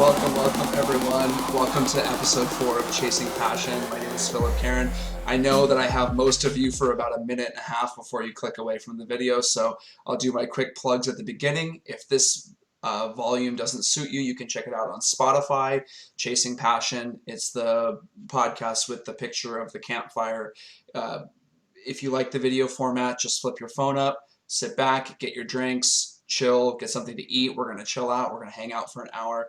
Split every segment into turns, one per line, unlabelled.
Welcome everyone. Welcome to episode 4 of Chasing Passion. My name is Philip Karen. I know that I have most of you for about a minute and a half before you click away from the video, so I'll do my quick plugs at the beginning. If this volume doesn't suit you, you can check it out on Spotify, Chasing Passion. It's the podcast with the picture of the campfire. If you like the video format, just flip your phone up, sit back, get your drinks, chill, get something to eat. We're going to chill out. We're going to hang out for an hour.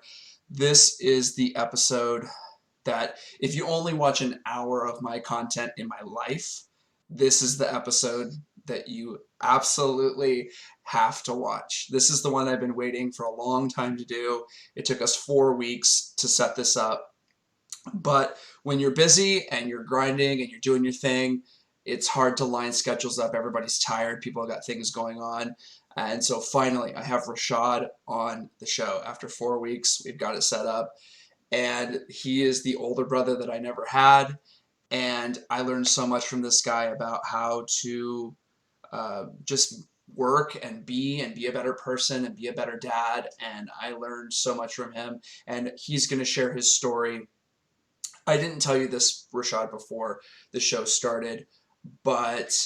This is the episode that if you only watch an hour of my content in my life, this is the episode that you absolutely have to watch. This is the one I've been waiting for a long time to do. It took us 4 weeks to set this up. But when you're busy and you're grinding and you're doing your thing, it's hard to line schedules up. Everybody's tired. People have got things going on. And so finally, I have Rashad on the show. After 4 weeks, we've got it set up. And he is the older brother that I never had. And I learned so much from this guy about how to just work and be a better person and be a better dad. And I learned so much from him. And he's going to share his story. I didn't tell you this, Rashad, before the show started. But,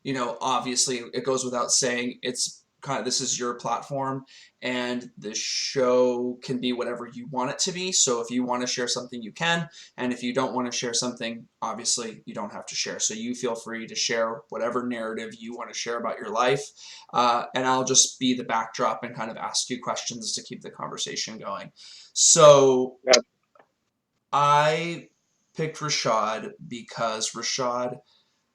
you know, obviously it goes without saying, this is your platform and the show can be whatever you want it to be. So if you want to share something, you can. And if you don't want to share something, obviously you don't have to share. So you feel free to share whatever narrative you want to share about your life. And I'll just be the backdrop and kind of ask you questions to keep the conversation going. So I picked Rashad because Rashad,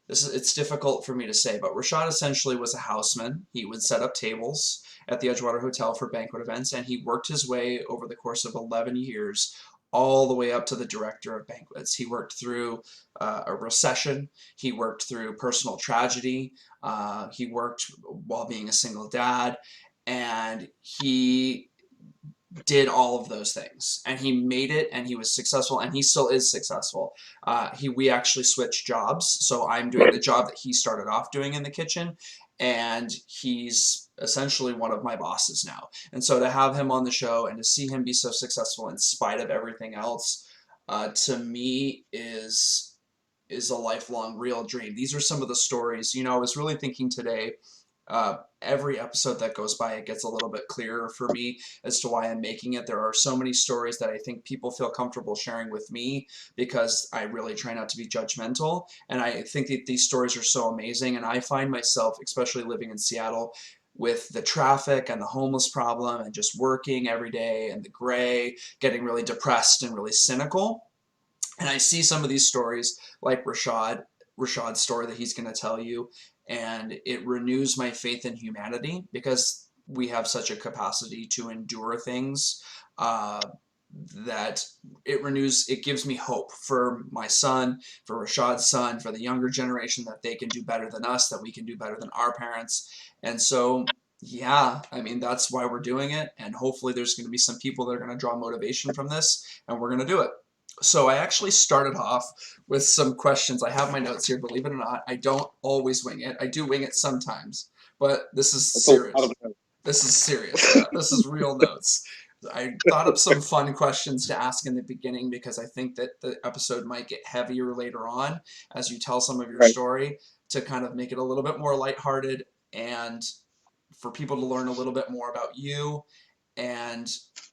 it's difficult for me to say, but Rashad essentially was a houseman. He would set up tables at the Edgewater Hotel for banquet events, and he worked his way over the course of 11 years all the way up to the Director of Banquets. He worked through a recession. He worked through personal tragedy. He worked while being a single dad, and he did all of those things, and he made it, and he was successful, and he still is successful. We actually switched jobs, so I'm doing the job that he started off doing in the kitchen, and he's essentially one of my bosses now. And so to have him on the show and to see him be so successful in spite of everything else, to me is a lifelong real dream. These are some of the stories. You know, I was really thinking today, every episode that goes by, it gets a little bit clearer for me as to why I'm making it. There are so many stories that I think people feel comfortable sharing with me because I really try not to be judgmental. And I think that these stories are so amazing. And I find myself, especially living in Seattle, with the traffic and the homeless problem and just working every day and the gray, getting really depressed and really cynical. And I see some of these stories like Rashad's story that he's going to tell you, and it renews my faith in humanity because we have such a capacity to endure things that it gives me hope for my son, for Rashad's son, for the younger generation, that they can do better than us, that we can do better than our parents. And so, yeah, I mean, that's why we're doing it. And hopefully there's going to be some people that are going to draw motivation from this, and we're going to do it. So I actually started off with some questions. I have my notes here, believe it or not. I don't always wing it. I do wing it sometimes, but this is serious. This is serious. Yeah, this is real notes. I thought of some fun questions to ask in the beginning because I think that the episode might get heavier later on as you tell some of your story, to kind of make it a little bit more lighthearted and for people to learn a little bit more about you and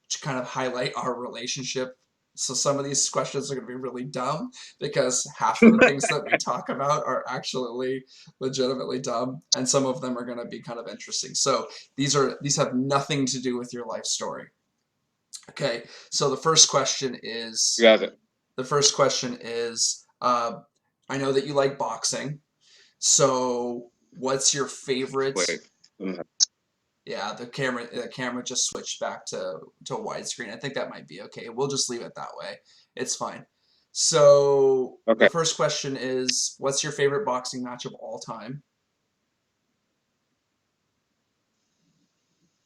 to kind of highlight our relationship. So some of these questions are going to be really dumb because half of the things that we talk about are actually legitimately dumb, and some of them are going to be kind of interesting. So these have nothing to do with your life story. Okay, so the first question is, I know that you like boxing. So what's your favorite? Yeah, the camera just switched back to widescreen. I think that might be okay. We'll just leave it that way. It's fine. So the first question is, what's your favorite boxing match of all time?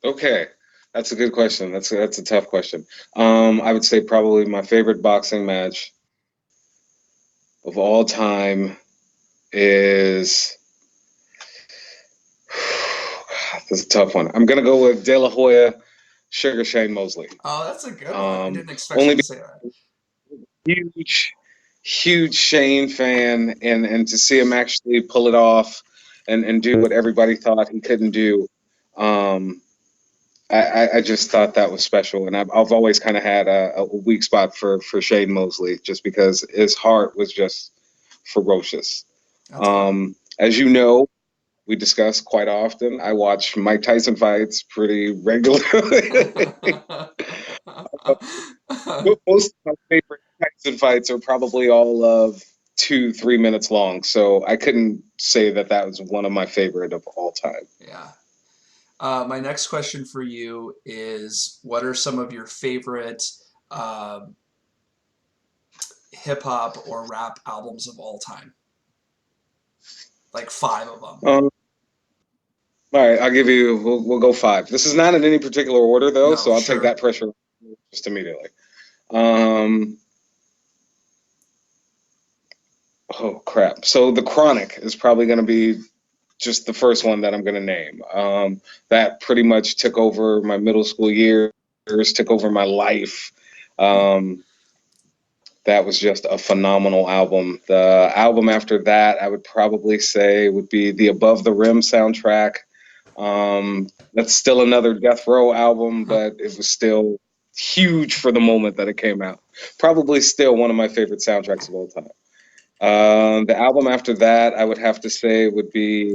Okay, that's a good question. That's a tough question. I would say probably my favorite boxing match of all time is This is a tough one. I'm gonna go with De La Hoya, Sugar Shane Mosley.
Oh, that's a good one. I
Um,
didn't expect you
only
to say that.
huge, huge Shane fan, and to see him actually pull it off and do what everybody thought he couldn't do. Um, I just thought that was special, and I've always kind of had a weak spot for Shane Mosley, just because his heart was just ferocious.
That's fun.
As you know, we discuss quite often. I watch Mike Tyson fights pretty regularly. Most of my favorite Tyson fights are probably all of 2, 3 minutes long, so I couldn't say that that was one of my favorite of all time.
Yeah. My next question for you is, what are some of your favorite uh, hip hop or rap albums of all time? Like five of them.
Um, all right, I'll give you. We'll go five. This is not in any particular order though,
No,
so I'll take
sure.
that pressure just immediately. Um, oh crap! So the Chronic is probably going to be just the first one that I'm going to name. That pretty much took over my middle school years, took over my life. Um, that was just a phenomenal album. The album after that, I would probably say, would be the Above the Rim soundtrack. That's still another Death Row album, but it was still huge for the moment that it came out. Probably still one of my favorite soundtracks of all time. The album after that, I would have to say, would be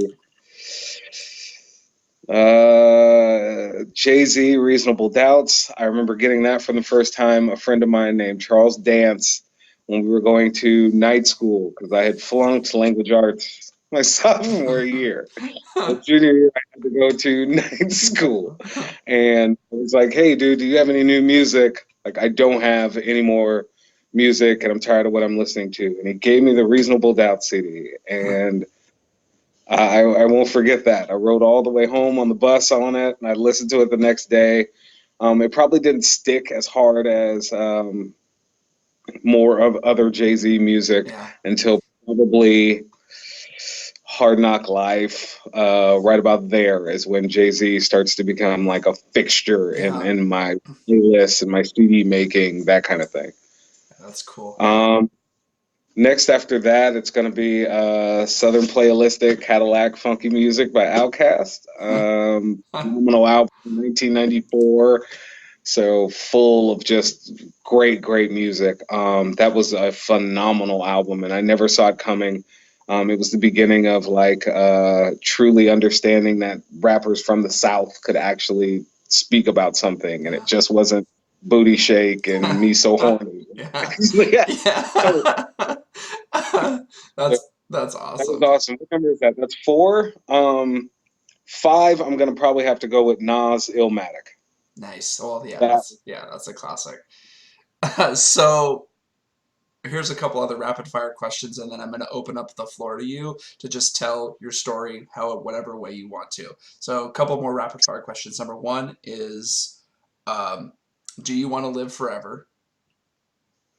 Jay-Z, Reasonable Doubts. I remember getting that for the first time. A friend of mine named Charles Dance, when we were going to night school, because I had flunked language arts my sophomore year. My junior year, I had to go to night school. And I was like, hey, dude, do you have any new music? Like, I don't have any more music, and I'm tired of what I'm listening to. And he gave me the Reasonable Doubt CD. And I won't forget that. I rode all the way home on the bus on it, and I listened to it the next day. It probably didn't stick as hard as more of other Jay Z music
Yeah.
until probably Hard Knock Life. Right about there is when Jay Z starts to become like a fixture
Yeah.
in my playlist and my CD making, that kind of thing.
That's cool.
Um, Next after that, it's going to be Southern Playalistic Cadillac Funky Music by Outkast. Phenomenal album from 1994. So full of just great, great music. That was a phenomenal album, and I never saw it coming. It was the beginning of like truly understanding that rappers from the South could actually speak about something, and it
Yeah.
just wasn't booty shake and me so horny.
Yeah.
Yeah. So,
Yeah.
so
That's
that was
awesome.
awesome. What number is that? That's four. Five, I'm gonna probably have to go with Nas Illmatic.
Nice. Well,
That
yeah, that's a classic. So here's a couple other rapid fire questions, and then I'm going to open up the floor to you to just tell your story how whatever way you want to. So a couple more rapid fire questions. Number one is, um, do you want to live forever?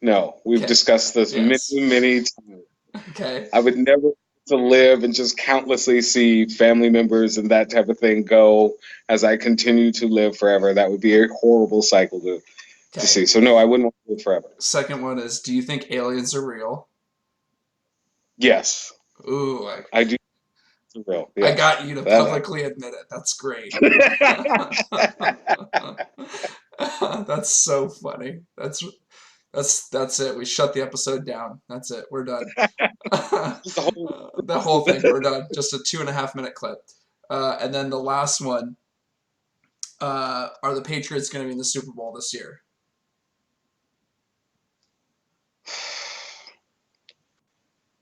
no, we've
Okay.
discussed this many,
Yes.
many times.
Okay.
I would never to live and just countlessly see family members and that type of thing go as I continue to live forever. That would be a horrible cycle to
Okay.
see. So no, I wouldn't want to live forever.
Second one is, do you think aliens are real?
Yes,
Ooh,
I do. For real.
I
Yes.
got you to
That.
publicly admit it. That's great. That's so funny. That's it. We shut the episode down. That's it. We're done.
Just the whole.
The whole thing. We're done. Just a 2.5 minute clip. And then the last one. Are the Patriots going to be in the Super Bowl this year?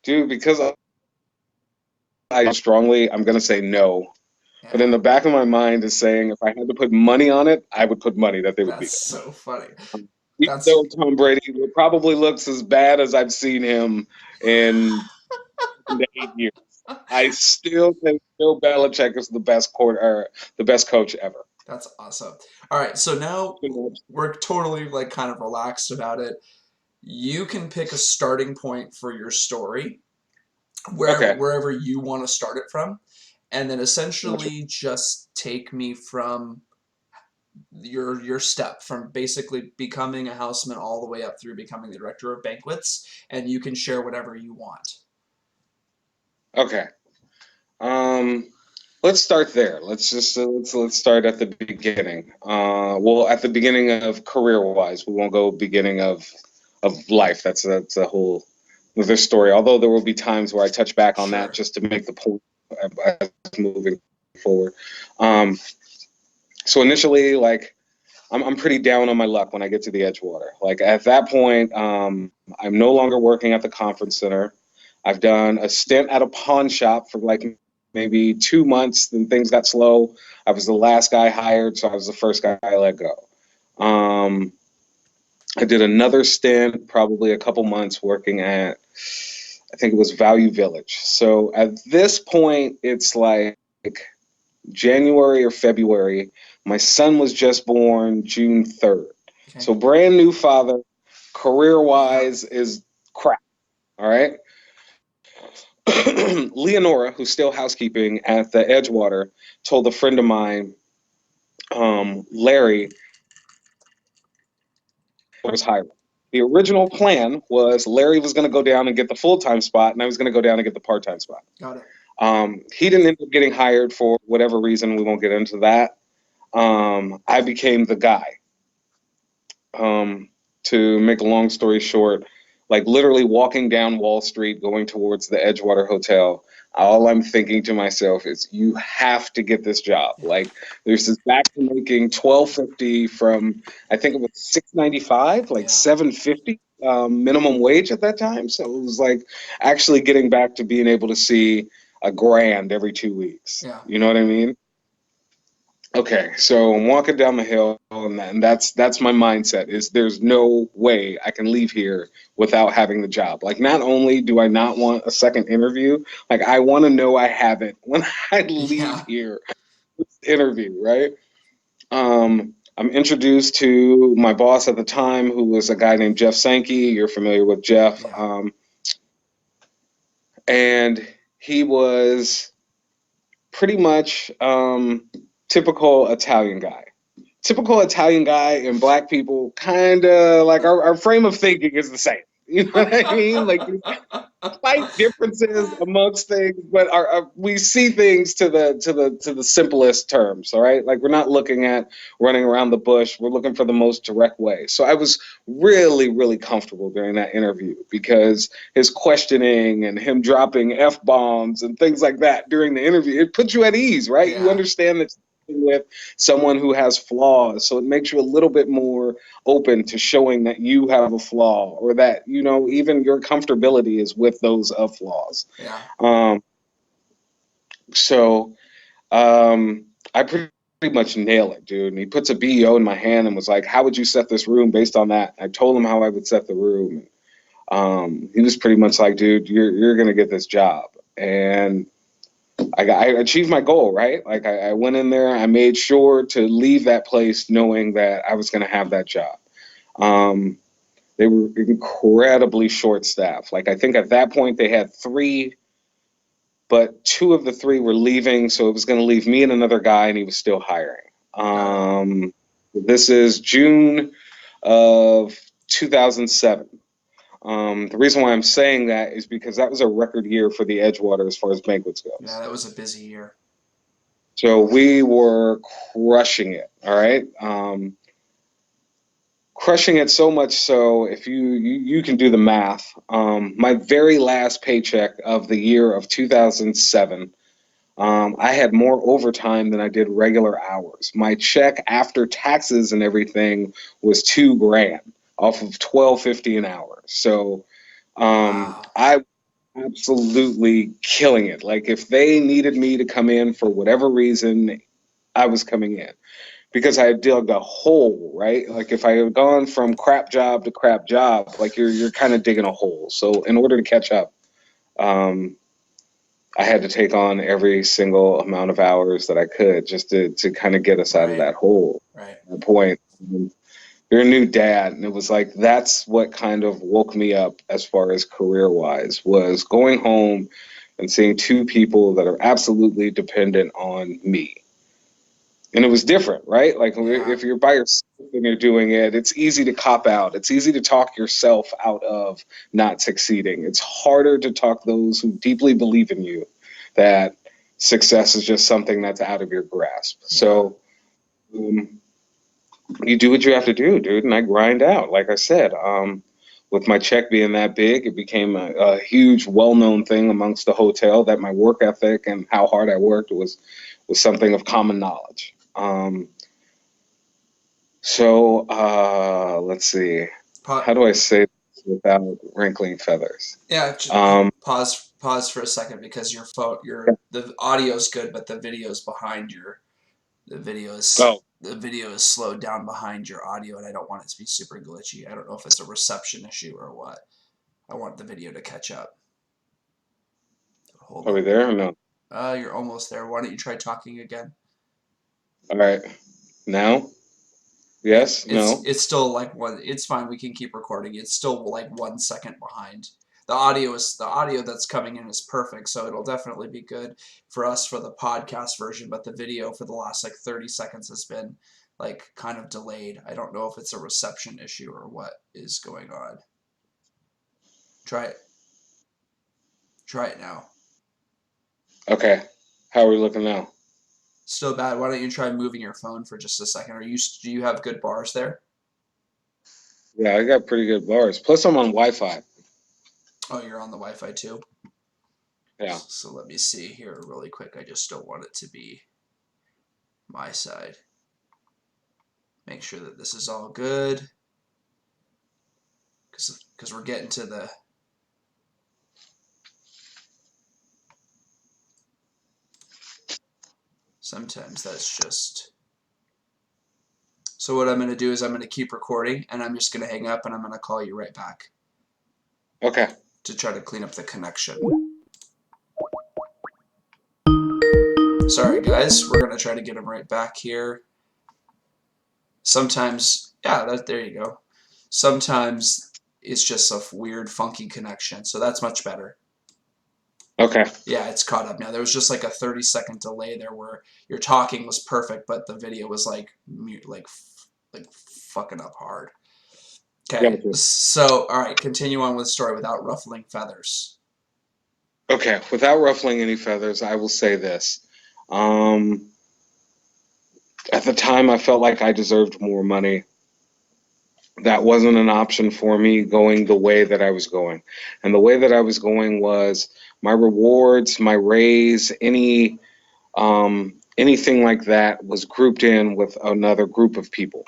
Dude, because I strongly, I'm gonna say no. But in
Yeah,
the back of my mind is saying if I had to put money on it, I would put money that they would
that's
beat us.
so funny.
Even
That's
though Tom Brady probably looks as bad as I've seen him in the 8 years, I still think Bill Belichick is the best quarter, or the best coach ever.
that's awesome. All right, so now we're totally like kind of relaxed about it. You can pick a starting point for your story,
Okay.
wherever you want to start it from, and then
Gotcha.
essentially just take me from your step from basically becoming a houseman all the way up through becoming the director of banquets, and you can share whatever you want.
Okay. Um, let's start there. Let's start at the beginning. Well, at the beginning of career wise, we won't go beginning of life. That's a whole other story. Although there will be times where I touch back on that
Sure.
just to make the point as moving forward. Um, so initially, like I'm pretty down on my luck when I get to the Edgewater. Like at that point, I'm no longer working at the conference center. I've done a stint at a pawn shop for like maybe 2 months. Then things got slow. I was the last guy hired, so I was the first guy I let go. Um, I did another stint, probably a couple months, working at I think it was Value Village. So at this point, it's like January or February. My son was just born June 3rd.
Okay.
So brand new father, career
Yep.
wise is crap. All right. Leonora, who's still housekeeping at the Edgewater, told a friend of mine, Larry, was hiring. The original plan was Larry was going to go down and get the full time spot, and I was going to go down and get the part time spot.
Got it.
He didn't end up getting hired for whatever reason. We won't get into that. I became the guy. To make a long story short, like literally walking down Wall Street, going towards the Edgewater Hotel, all I'm thinking to myself is, you have to get this job.
Yeah.
Like, there's this back to making $12.50 from I think it was $6.95, like
Yeah.
$7.50 minimum wage at that time. So it was like actually getting back to being able to see a grand every 2 weeks.
Yeah.
You know what I mean? Okay, so I'm walking down the hill, and that's my mindset. Is there's no way I can leave here without having the job. Like, not only do I not want a second interview, like I want to know I have it when I leave
Yeah.
here. Interview, right? I'm introduced to my boss at the time, who was a guy named Jeff Sankey. You're familiar with Jeff,
Yeah.
and he was pretty much typical Italian guy. Typical Italian guy and black people kind of like our frame of thinking is the same. You know what I mean? Like there's slight differences amongst things, but we see things to the simplest terms. All right, like we're not looking at running around the bush. We're looking for the most direct way. So I was really comfortable during that interview because his questioning and him dropping f bombs and things like that during the interview, it puts you at ease, right? You
Yeah.
understand that with someone who has flaws, so it makes you a little bit more open to showing that you have a flaw, or that even your comfortability is with those of flaws.
Yeah.
um so I pretty much nail it, dude. And he puts a BEO in my hand and was like, how would you set this room based on that? I told him how I would set the room. He was pretty much like, dude, you're gonna get this job. And I achieved my goal, right? Like I went in there, I made sure to leave that place knowing that I was going to have that job. Um, they were incredibly short staffed. Like I think at that point they had three, but two of the three were leaving, so it was going to leave me and another guy, and he was still hiring.
Got it.
This is June of 2007. The reason why I'm saying that is because that was a record year for the Edgewater as far as banquets
Yeah,
goes.
that was a busy year.
So we were crushing it. All right. Crushing it so much so, if you can do the math, my very last paycheck of the year of 2007, I had more overtime than I did regular hours. My check after taxes and everything was 2 grand off of 12.50 an hour. So
Wow.
I absolutely killing it. Like if they needed me to come in for whatever reason, I was coming in because I had dug a hole, right? Like if I had gone from crap job to crap job, like you're kind of digging a hole. So in order to catch up, um, I had to take on every single amount of hours that I could just to kind of get us out of
Right.
that hole.
Right.
At that point, you're a new dad, and it was like that's what kind of woke me up as far as career wise, was going home and seeing two people that are absolutely dependent on me. And it was different, right? Like
Yeah.
if you're by yourself and you're doing it, it's easy to cop out. It's easy to talk yourself out of not succeeding. It's harder to talk those who deeply believe in you that success is just something that's out of your grasp.
Yeah.
So um, you do what you have to do, dude, and I grind out. Like I said, with my check being that big, it became a huge, well-known thing amongst the hotel that my work ethic and how hard I worked was something of common knowledge. Let's see.
Pa-
How do I say this without wrinkling feathers?
yeah.
Um,
Pause for a second because your phone, your the audio's good, but
oh,
the video is slowed down behind your audio, and I don't want it to be super glitchy. I don't know if it's a reception issue or what. I want the video to catch up. Hold
are we
on.
there or no?
You're almost there. Why don't you try talking again?
All right. Now?
Yeah,
Yes? No?
it's still like one. It's fine. We can keep recording. It's still like 1 second behind. The audio that's coming in is perfect, so it'll definitely be good for us for the podcast version. But the video for the last like 30 seconds has been like kind of delayed. I don't know if it's a reception issue or what is going on. Try it. Try it now.
Okay. How are we looking now?
Still bad. Why don't you try moving your phone for just a second? Do you have good bars there?
Yeah, I got pretty good bars. Plus, I'm on Wi-Fi.
Oh, you're on the Wi-Fi too.
Yeah.
So let me see here really quick. I just don't want it to be my side. Make sure that this is all good because we're getting to the sometimes that's just so what I'm going to do is I'm going to keep recording and I'm just going to hang up and I'm going to call you right back
Okay.
to try to clean up the connection. Sorry guys, we're going to try to get him right back here. Sometimes there you go. Sometimes it's just a weird funky connection, so that's much better.
Okay.
Yeah, it's caught up now. There was just like a 30-second delay there where your talking was perfect, but the video was like mute, like fucking up hard. Okay,
Gotcha.
so all right, continue on with the story without ruffling feathers.
Okay. Without ruffling any feathers, I will say this. Um, at the time, I felt like I deserved more money. That wasn't an option for me going the way that I was going. And the way that I was going was my rewards, my raise, anything like that was grouped in with another group of people.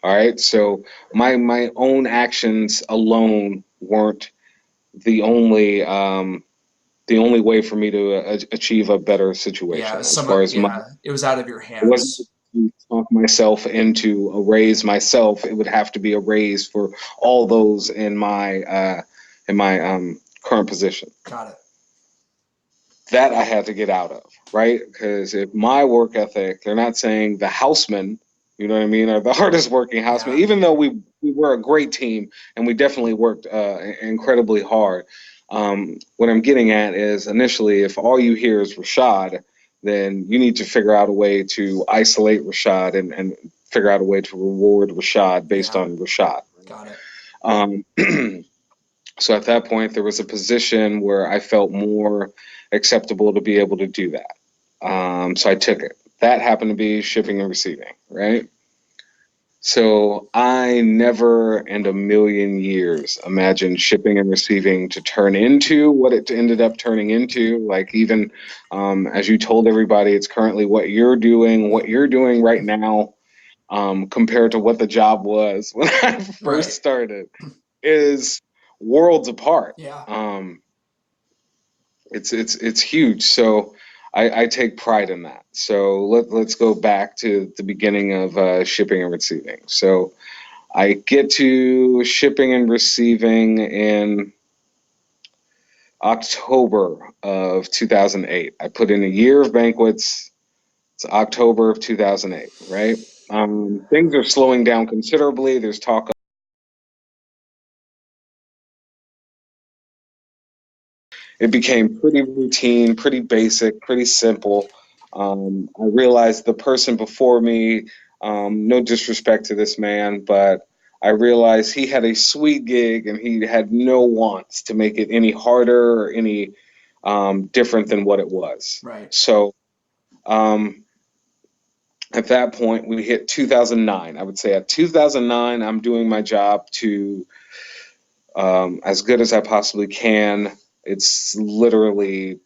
All right. So my own actions alone weren't the only way for me to achieve a better
Yeah,
situation as far as money.
it was out of your
It wasn't
hands.
to talk myself into a raise myself. It would have to be a raise for all those in my current position.
Got it.
That I had to get out of, right? Because if my work ethic, they're not saying the houseman, you know what I mean, or the hardest working houseman,
Yeah,
even though we were a great team and we definitely worked incredibly hard. What I'm getting at is initially, if all you hear is Rashad, then you need to figure out a way to isolate Rashad and figure out a way to reward Rashad based
yeah,
on Rashad.
got it.
Um, so at that point, there was a position where I felt more acceptable to be able to do that. So I took it. That happened to be shipping and receiving, right? So I never in a million years imagined shipping and receiving to turn into what it ended up turning into. Like even as you told everybody, it's currently what you're doing right now, compared to what the job was when I first
Right.
started, is worlds apart.
Yeah.
It's huge. So I take pride in that. So let's go back to the beginning of shipping and receiving. So I get to shipping and receiving in October of 2008. I put in a year of banquets. It's October of 2008, right? Things are slowing down considerably. There's talk. It became pretty routine, pretty basic, pretty simple. I realized the person before me, no disrespect to this man, but I realized he had a sweet gig and he had no wants to make it any harder or any different than what it was.
Right.
So um, at that point, we hit 2009. I would say at 2009, I'm doing my job to as good as I possibly can. It's literally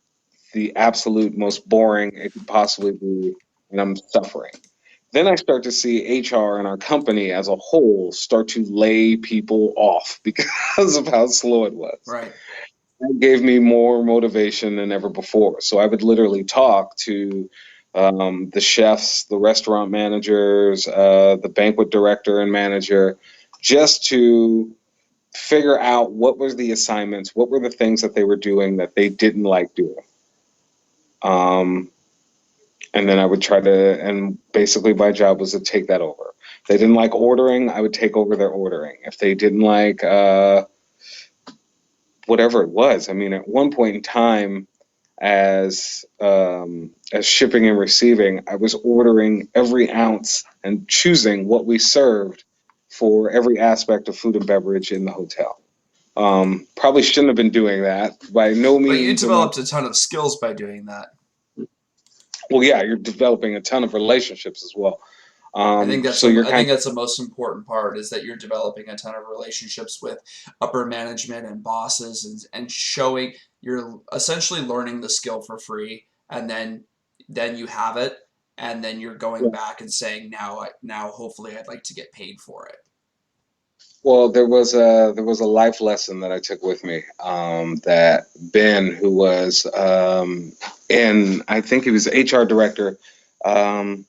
the absolute most boring it could possibly be, and I'm suffering. Then I start to see HR and our company as a whole start to lay people off because of how slow it was.
Right.
That gave me more motivation than ever before. So I would literally talk to the chefs, the restaurant managers, the banquet director and manager, just to figure out what was the assignments, what were the things that they were doing that they didn't like doing. Um, and then I would try to, and basically my job was to take that over. If they didn't like ordering, I would take over their ordering. If they didn't like whatever it was, I mean, at one point in time, as shipping and receiving, I was ordering every ounce and choosing what we served for every aspect of food and beverage in the hotel. Probably shouldn't have been doing that. By no
But you
means am I.
developed a ton of skills by doing that.
Well, yeah, you're developing a ton of relationships as well. So you're
I
kind
think that's the most important part is that you're developing a ton of relationships with upper management and bosses and showing you're essentially learning the skill for free and then you have it and then you're going
of.
back and saying now hopefully I'd like to get paid for it.
Well, there was a life lesson that I took with me. That Ben, who was in, I think he was HR director. Um,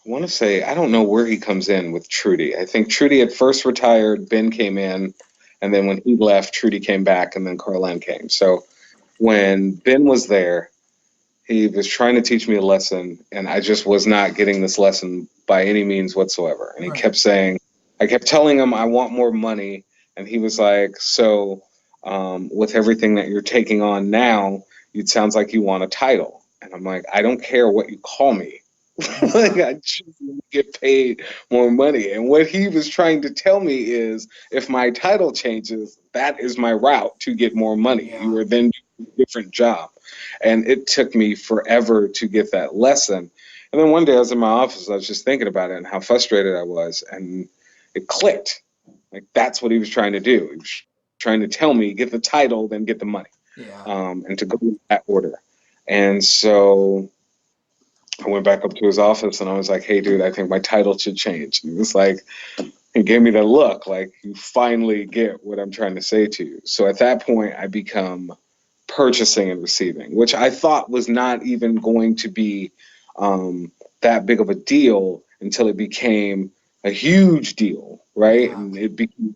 I want to say I don't know where he comes in with Trudy. I think Trudy had first retired. Ben came in, and then when he left, Trudy came back, and then Carlin came. So when Ben was there, he was trying to teach me a lesson, and I just was not getting this lesson by any means whatsoever. And he
Right.
kept saying, I kept telling him I want more money, and he was like, "So, with everything that you're taking on now, it sounds like you want a title." And I'm like, "I don't care what you call me. Like,
Yeah.
I just want to get paid more money." And what he was trying to tell me is, if my title changes, that is my route to get more money.
Yeah.
You are then doing a different job. And it took me forever to get that lesson. And then one day I was in my office, I was just thinking about it and how frustrated I was. And it clicked. Like, that's what he was trying to do. He was trying to tell me, get the title, then get the money,
Yeah.
and to go in that order. And so I went back up to his office and I was like, "Hey, dude, I think my title should change." And he was like, he gave me that look, like, you finally get what I'm trying to say to you. So at that point, I become purchasing and receiving, which I thought was not even going to be that big of a deal until it became a huge deal, right?
Yeah.
And it became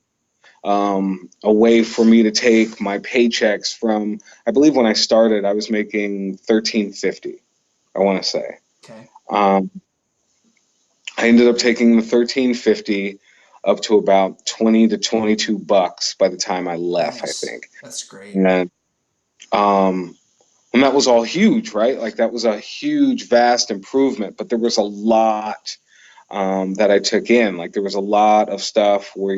a way for me to take my paychecks from, I believe when I started, I was making 1350. I want to say.
Okay.
Um, I ended up taking the 1350 up to about 20 to 22 bucks by the time I left, I
Nice.
think.
That's great.
And um, and that was all huge, right? Like, that was a huge, vast improvement. But there was a lot that I took in. Like, there was a lot of stuff where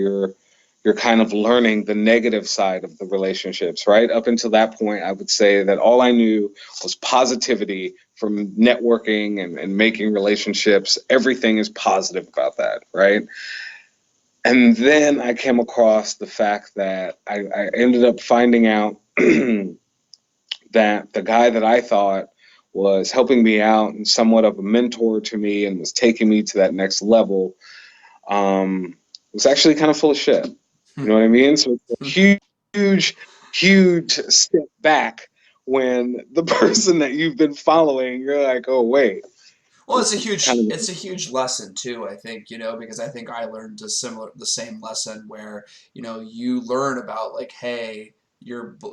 you're kind of learning the negative side of the relationships, right? Up until that point, I would say that all I knew was positivity from networking and making relationships. Everything is positive about that, right? And then I came across the fact that I ended up finding out that the guy that I thought was helping me out and somewhat of a mentor to me and was taking me to that next level was actually kind of full of shit. You know what I mean? So it's a huge, huge step back when the person that you've been following, you're like, "Oh, wait,
Well,
this is kind of."
it's a huge lesson too, I think, because I think I learned the same lesson where, you learn about like, hey,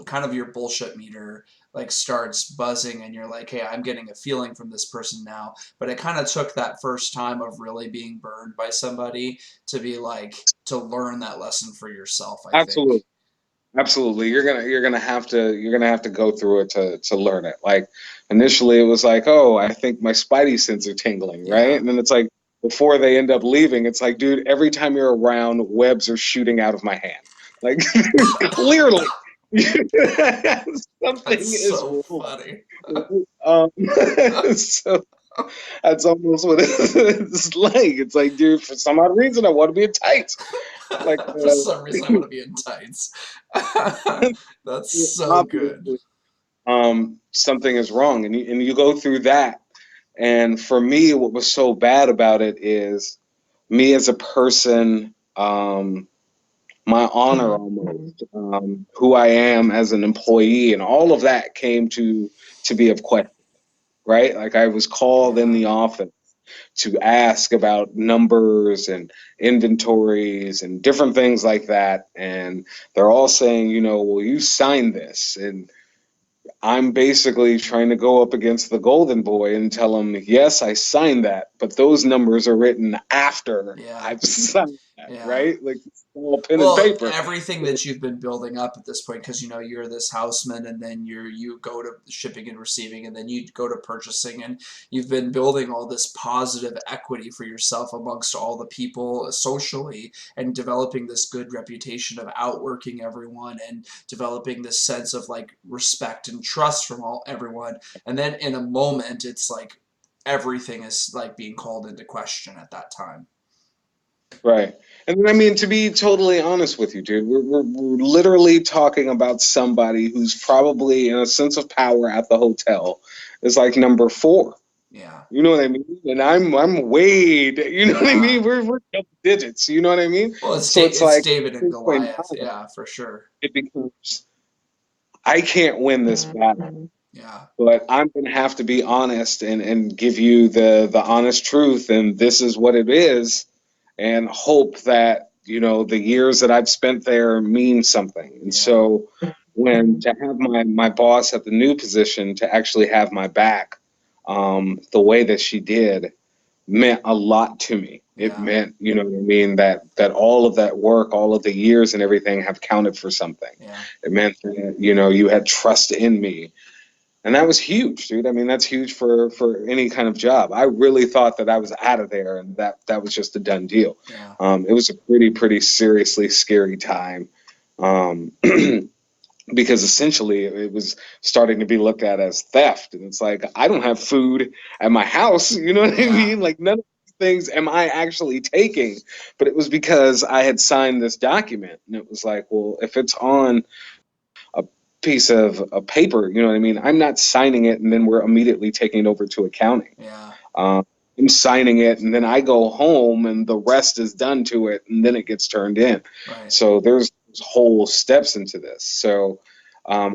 kind of your bullshit meter like starts buzzing and you're like, hey, I'm getting a feeling from this person now. But it kind of took that first time of really being burned by somebody to be like to learn that lesson for yourself, I think.
Absolutely. Absolutely. You're gonna have to go through it to learn it. Like initially it was like, oh, I think my spidey sense are tingling, right?
Yeah,
And then it's like before they end up leaving, it's like, dude, every time you're around, webs are shooting out of my hand. Like clearly something
that's
is
so
wrong.
funny.
Um, so that's almost what it's like. It's like, dude, for some odd reason, I want to be in tights. Like,
For some reason, I want to be in tights. That's so good.
obviously, something is wrong, and you go through that. And for me, what was so bad about it is me as a person, my honor almost, who I am as an employee, and all of that came to be of question, right? Like I was called in
Yeah,
the office to ask about numbers and inventories and different things like that, and they're all saying, well, you signed this, and I'm basically trying to go up against the golden boy and tell him, yes, I signed that, but those numbers are written after
yeah,
I've signed that,
yeah.
right? Like it's all pen and
Well,
paper.
everything that you've been building up at this point, because you're this houseman, and then you go to shipping and receiving, and then you go to purchasing, and you've been building all this positive equity for yourself amongst all the people socially, and developing this good reputation of outworking everyone, and developing this sense of like respect and trust from everyone. And then in a moment, it's like everything is like being called into question at that time.
Right. And I mean, to be totally honest with you, dude, we're literally talking about somebody who's probably in a sense of power at the hotel is like number four.
Yeah,
You know what I mean? And I'm way, you know what I
yeah.
mean? We're double digits. You know what I mean?
Well,
So it's
It's
like
David
at
and
this point in
Goliath.
time,
Yeah, for sure.
it becomes I can't win this battle,
Yeah,
but I'm gonna have to be honest and give you the honest truth, and this is what it is, and hope that the years that I've spent there mean something. And
yeah,
so when to have my boss at the new position to actually have my back, the way that she did meant a lot to me. It
yeah,
meant, you know what I mean, that all of that work, all of the years and everything have counted for something.
yeah,
It meant that, you had trust in me. And that was huge, dude. I mean, that's huge for any kind of job. I really thought that I was out of there and that was just a done deal.
yeah,
It was a pretty seriously scary time. Um, because essentially it was starting to be looked at as theft. And it's like, I don't have food at my house. You know what I
yeah,
mean? Like, none of these things am I actually taking. But it was because I had signed this document. And it was like, well, if it's on a piece of a paper, you know what I mean? I'm not signing it and then we're immediately taking it over to accounting.
yeah.
Um, I'm signing it and then I go home and the rest is done to it and then it gets turned in.
Right.
So there's whole steps into this. So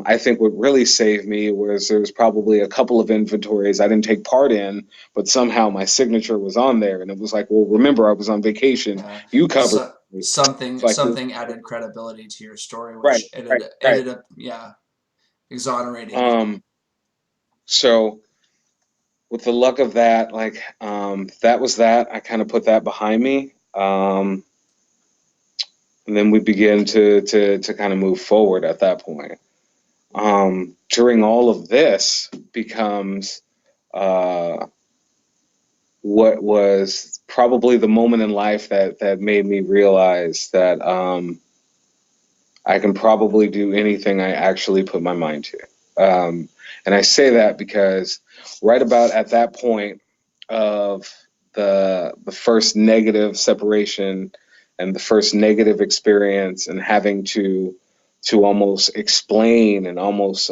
I think what really saved me was there was probably a couple of inventories I didn't take part in, but somehow my signature was on there. And it was like, well, remember, I was on vacation.
Yeah.
You covered
So
me. It's
something
like,
something added credibility to your story,
right,
which
right, right.
ended up, yeah, exonerating you.
Um, so with the luck of that, like that was that. I kind of put that behind me. And then we begin to kind of move forward at that point. During all of this becomes uh, what was probably the moment in life that made me realize that I can probably do anything I actually put my mind to. And I say that because right about at that point of the first negative separation and the first negative experience and having to almost explain and almost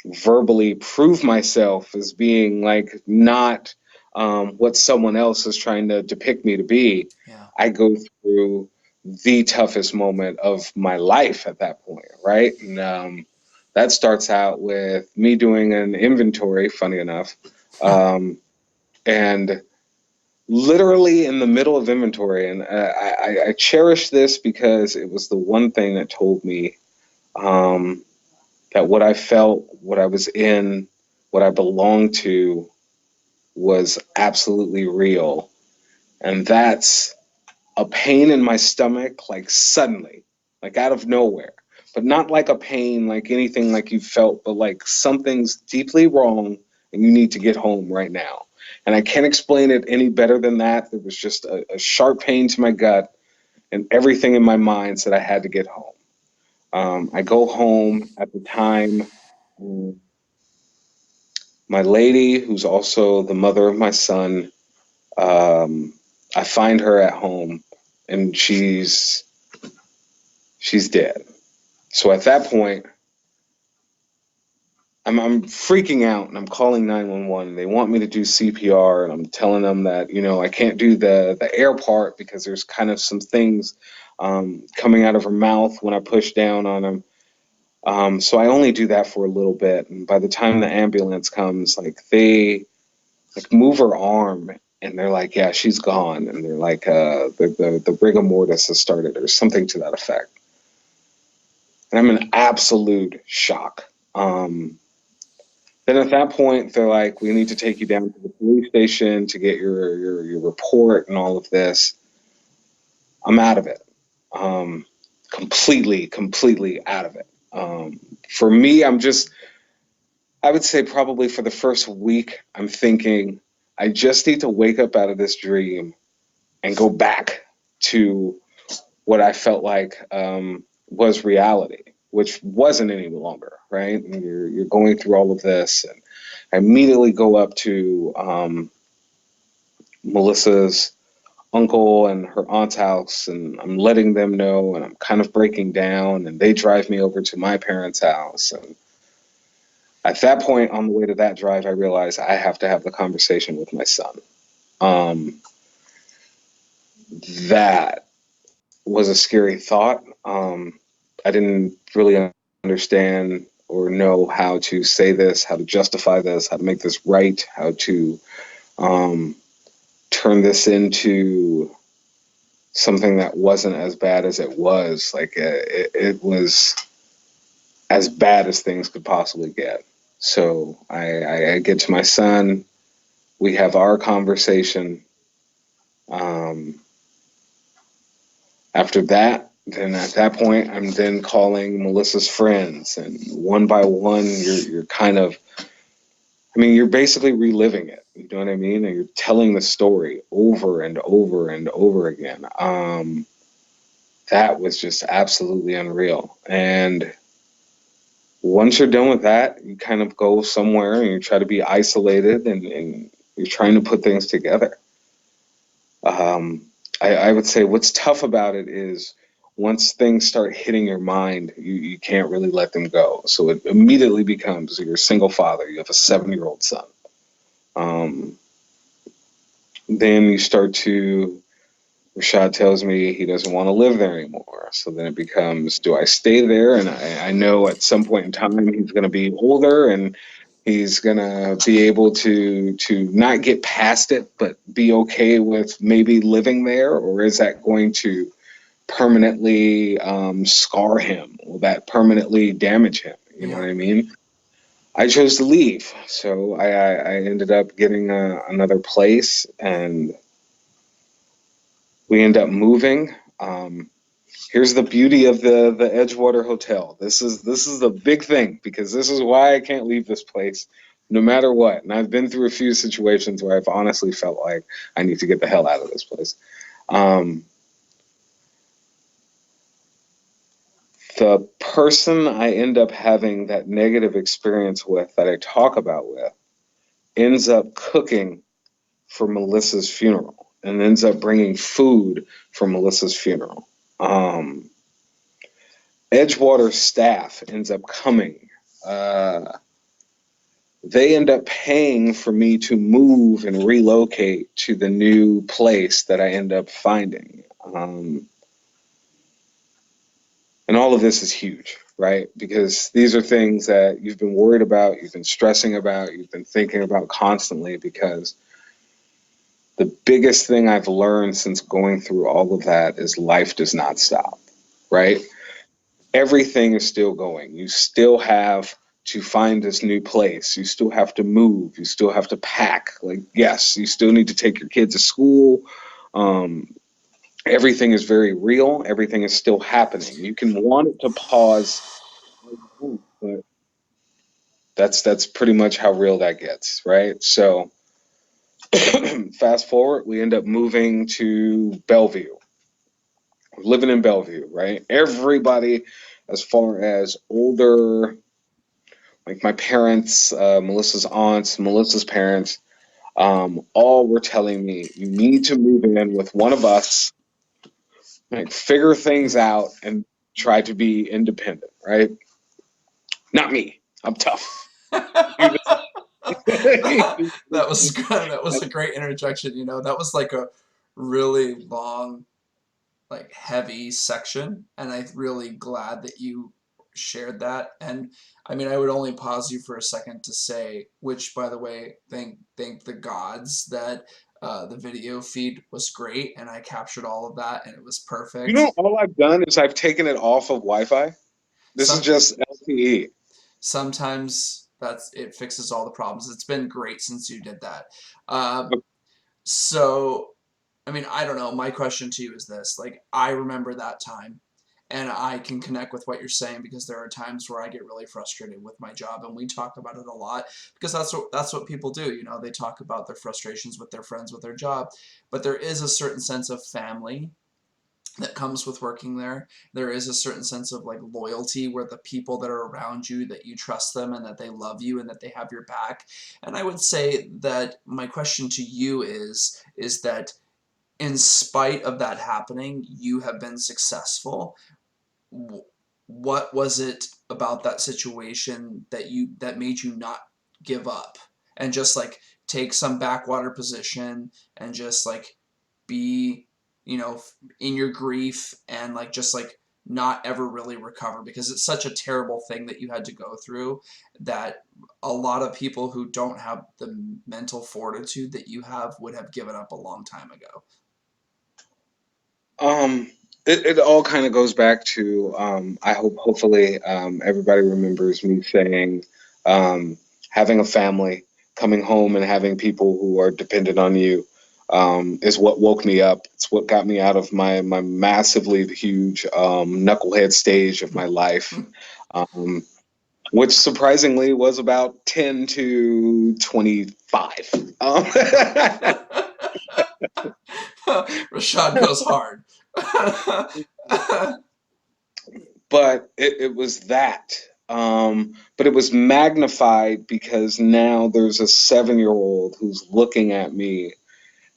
verbally prove myself as being like not what someone else is trying to depict me to be,
Yeah.
I go through the toughest moment of my life at that point, right? And that starts out with me doing an inventory, funny enough, um, and literally in the middle of inventory. And I cherish this because it was the one thing that told me um, that what I felt, what I was in, what I belonged to was absolutely real. And that's a pain in my stomach, like suddenly. like out of nowhere. But not like a pain, like anything like you felt, but like something's deeply wrong and you need to get home right now. And I can't explain it any better than that. There was just a sharp pain to my gut, and everything in my mind said I had to get home. I go home at the time. um, My lady, who's also the mother of my son, um, I find her at home, and she's dead. So at that point, I'm freaking out, and I'm calling 911. They want me to do CPR, and I'm telling them that I can't do the air part because there's kind of some things coming out of her mouth when I push down on them. So I only do that for a little bit, and by the time the ambulance comes, like they like move her arm, and they're like, "Yeah, she's gone," and they're like, "The rigor mortis has started," or something to that effect. And I'm in absolute shock. Then at that point, they're like, "We need to take you down to the police station to get your report and all of this." I'm out of it, um, completely out of it. For me, I would say probably for the first week, I'm thinking I just need to wake up out of this dream and go back to what I felt like was reality, which wasn't any longer, right? And you're going through all of this, and I immediately go up to Melissa's uncle and her aunt's house, and I'm letting them know, and I'm kind of breaking down, and they drive me over to my parents' house. And at that point, on the way to that drive, I realized I have to have the conversation with my son. Um, that was a scary thought. I didn't really understand or know how to say this, how to justify this, how to make this right, how to um, turn this into something that wasn't as bad as it was. Like it was as bad as things could possibly get. So I get to my son. We have our conversation. Um, After that, then at that point, I'm then calling Melissa's friends, and one by one, you're kind of, I mean, you're basically reliving it. You know what I mean? And you're telling the story over and over and over again. That was just absolutely unreal. And once you're done with that, you kind of go somewhere and you try to be isolated, and you're trying to put things together. Um, I would say what's tough about it is once things start hitting your mind, you can't really let them go. So it immediately becomes you're a single father, you have a 7-year-old son. Um, then you start to, Rashad tells me he doesn't want to live there anymore. So then it becomes, do I stay there? And I know at some point in time he's going to be older, and he's gonna be able to not get past it, but be okay with maybe living there, or is that going to permanently scar him? Will that permanently damage him? You know
Yeah.
what I mean? I chose to leave, so I ended up getting another place, and we end up moving. Here's the beauty of the Edgewater Hotel. This is the big thing, because this is why I can't leave this place no matter what. And I've been through a few situations where I've honestly felt like I need to get the hell out of this place. Um, the person I end up having that negative experience with, that I talk about with, ends up cooking for Melissa's funeral and ends up bringing food for Melissa's funeral. Um, Edgewater staff ends up coming. Uh, they end up paying for me to move and relocate to the new place that I end up finding. And all of this is huge, right? Because these are things that you've been worried about, you've been stressing about, you've been thinking about constantly. Because the biggest thing I've learned since going through all of that is life does not stop, right? Everything is still going. You still have to find this new place. You still have to move. You still have to pack. Like, yes, you still need to take your kids to school. Um, everything is very real. Everything is still happening. You can want it to pause, but that's pretty much how real that gets, right? So fast forward, we end up moving to Bellevue, living in Bellevue, right? Everybody, as far as older, like my parents, Melissa's aunts, Melissa's parents, all were telling me, you need to move in with one of us, like figure things out and try to be independent, right? Not me. I'm tough. You
That was good. That was a great interjection. You know, that was like a really long, like heavy section, and I'm really glad that you shared that. And I mean, I would only pause you for a second to say, which, by the way, thank the gods that the video feed was great, and I captured all of that, and it was perfect.
know, all I've done is I've taken it off of Wi-Fi. This is
Some
just LTE.
sometimes that's it fixes all the problems. It's been great since you did that. Um, so I mean, I don't know. My question to you is this: like, I remember that time, and I can connect with what you're saying because there are times where I get really frustrated with my job, and we talk about it a lot because that's what people do. You know, they talk about their frustrations with their friends with their job, but there is a certain sense of family that comes with working there. There is a certain sense of like loyalty where the people that are around you, that you trust them and that they love you and that they have your back. And I would say that my question to you is that in spite of that happening, you have been successful. What was it about that situation that made you not give up and just like take some backwater position and just like be, you know, in your grief and like just like not ever really recover because it's such a terrible thing that you had to go through that a lot of people who don't have the mental fortitude that you have would have given up a long time ago.
Um, it all kind of goes back to I hope hopefully everybody remembers me saying having a family, coming home and having people who are dependent on you is what woke me up. It's what got me out of my massively huge knucklehead stage of my life, um, which surprisingly was about 10 to 25.
Rashad goes hard.
But it was that. But it was magnified because now there's a 7-year old who's looking at me,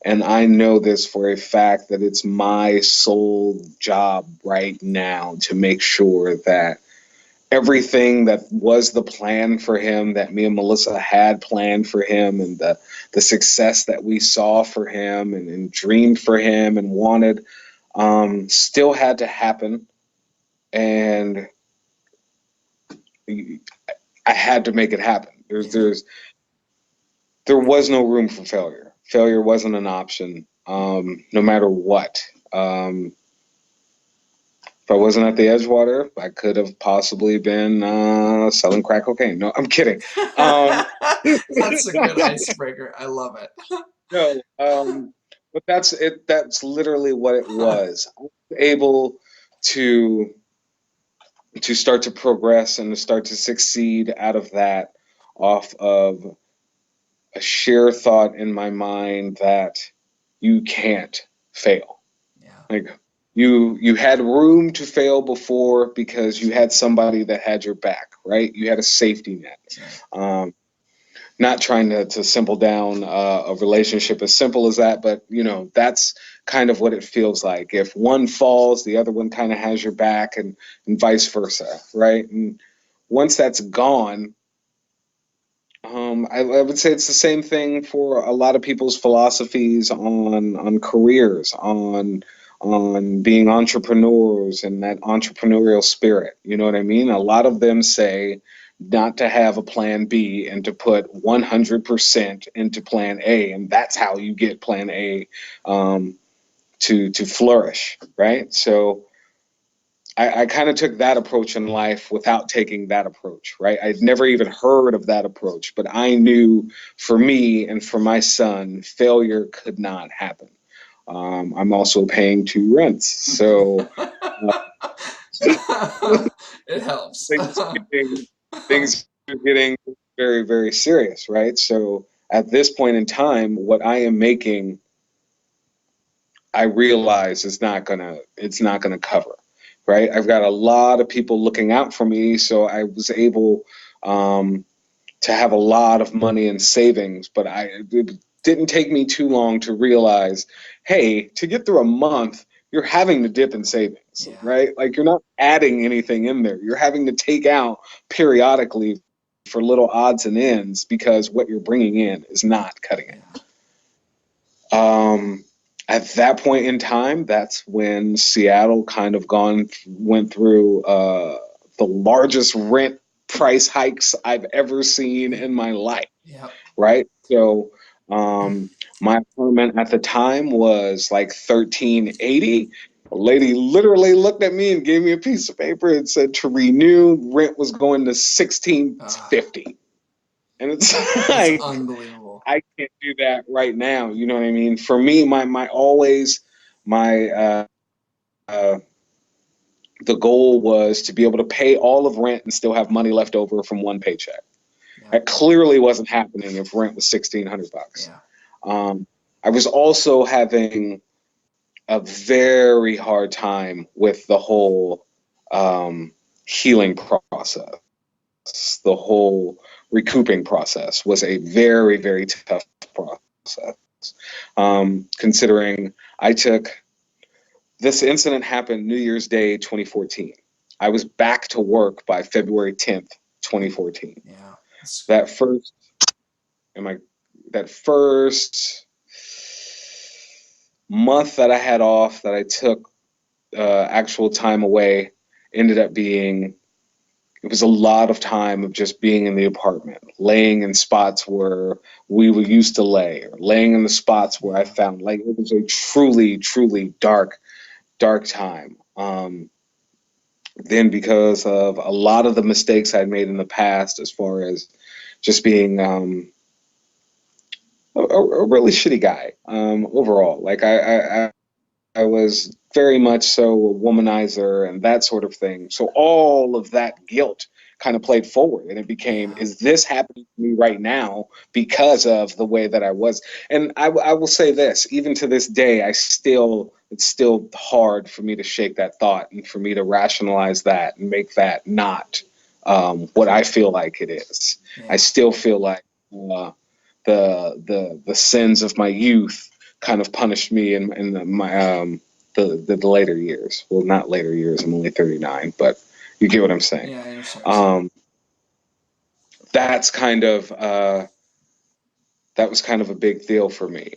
and I know this for a fact that it's my sole job right now to make sure that everything that was the plan for him, that me and Melissa had planned for him, and the success that we saw for him and dreamed for him and wanted, still had to happen. And I had to make it happen.
Yeah.
There was no room for failure. Failure wasn't an option, no matter what. If I wasn't at the Edgewater, I could have possibly been selling crack cocaine. No, I'm kidding. Um,
That's a good icebreaker. I love it.
no, but that's it. That's literally what it was. I was able to start to progress and to start to succeed out of that, off of a sheer thought in my mind that you can't fail.
Yeah.
Like you had room to fail before because you had somebody that had your back, right? You had a safety net.
Yeah.
Um, Not trying to simple down a relationship as simple as that, but you know that's kind of what it feels like. If one falls, the other one kind of has your back, and vice versa, right? And once that's gone, I would say it's the same thing for a lot of people's philosophies on careers, on being entrepreneurs and that entrepreneurial spirit. You know what I mean? A lot of them say not to have a plan B and to put 100% into plan A, and that's how you get plan A to flourish, right? So I kind of took that approach in life without taking that approach, right? I'd never even heard of that approach, but I knew for me and for my son, failure could not happen. I'm also paying 2 rents. So uh,
It helps.
things are getting, things are getting very, very serious, right? So at this point in time, what I am making, I realize it's not gonna cover, right? I've got a lot of people looking out for me, so I was able um, to have a lot of money in savings, but it didn't take me too long to realize, hey, to get through a month, you're having to dip in savings,
Yeah,
right? Like you're not adding anything in there. You're having to take out periodically for little odds and ends because what you're bringing in is not cutting it.
yeah,
At that point in time, that's when Seattle kind of went through the largest rent price hikes I've ever seen in my life,
yeah.
right? So my apartment at the time was like 1380. A lady literally looked at me and gave me a piece of paper and said to renew, rent was going to
Uh,
1650. And it's
that's
like
unbelievable.
I can't do that right now. You know what I mean? For me, my always my uh, the goal was to be able to pay all of rent and still have money left over from one paycheck.
Yeah,
That clearly wasn't happening if rent was $1,600.
yeah,
Um, I was also having a very hard time with the whole healing process. The whole recouping process was a very, very tough process. Considering I took this incident happened New Year's Day 2014. I was back to work by February 10th, 2014.
yeah. It's,
That first, am I, that first month that I had off, that I took actual time away, ended up being, it was a lot of time of just being in the apartment, laying in spots where we were used to lay, or laying in the spots where I
yeah,
found, like, it was a truly, truly dark, dark time. Then because of a lot of the mistakes I'd made in the past, as far as just being a really shitty guy overall. Like I was very much so a womanizer and that sort of thing. So all of that guilt kind of played forward, and it became,
yeah,
is this happening to me right now because of the way that I was? And I will say this, even to this day, it's still hard for me to shake that thought and for me to rationalize that and make that not what I feel like it is. I
yeah,
still feel like the sins of my youth kind of punished me in my the later years. Well, not later years. I'm only 39, but you get what I'm saying.
yeah. I understand what you're saying.
Um, that's kind of that was kind of a big deal for me.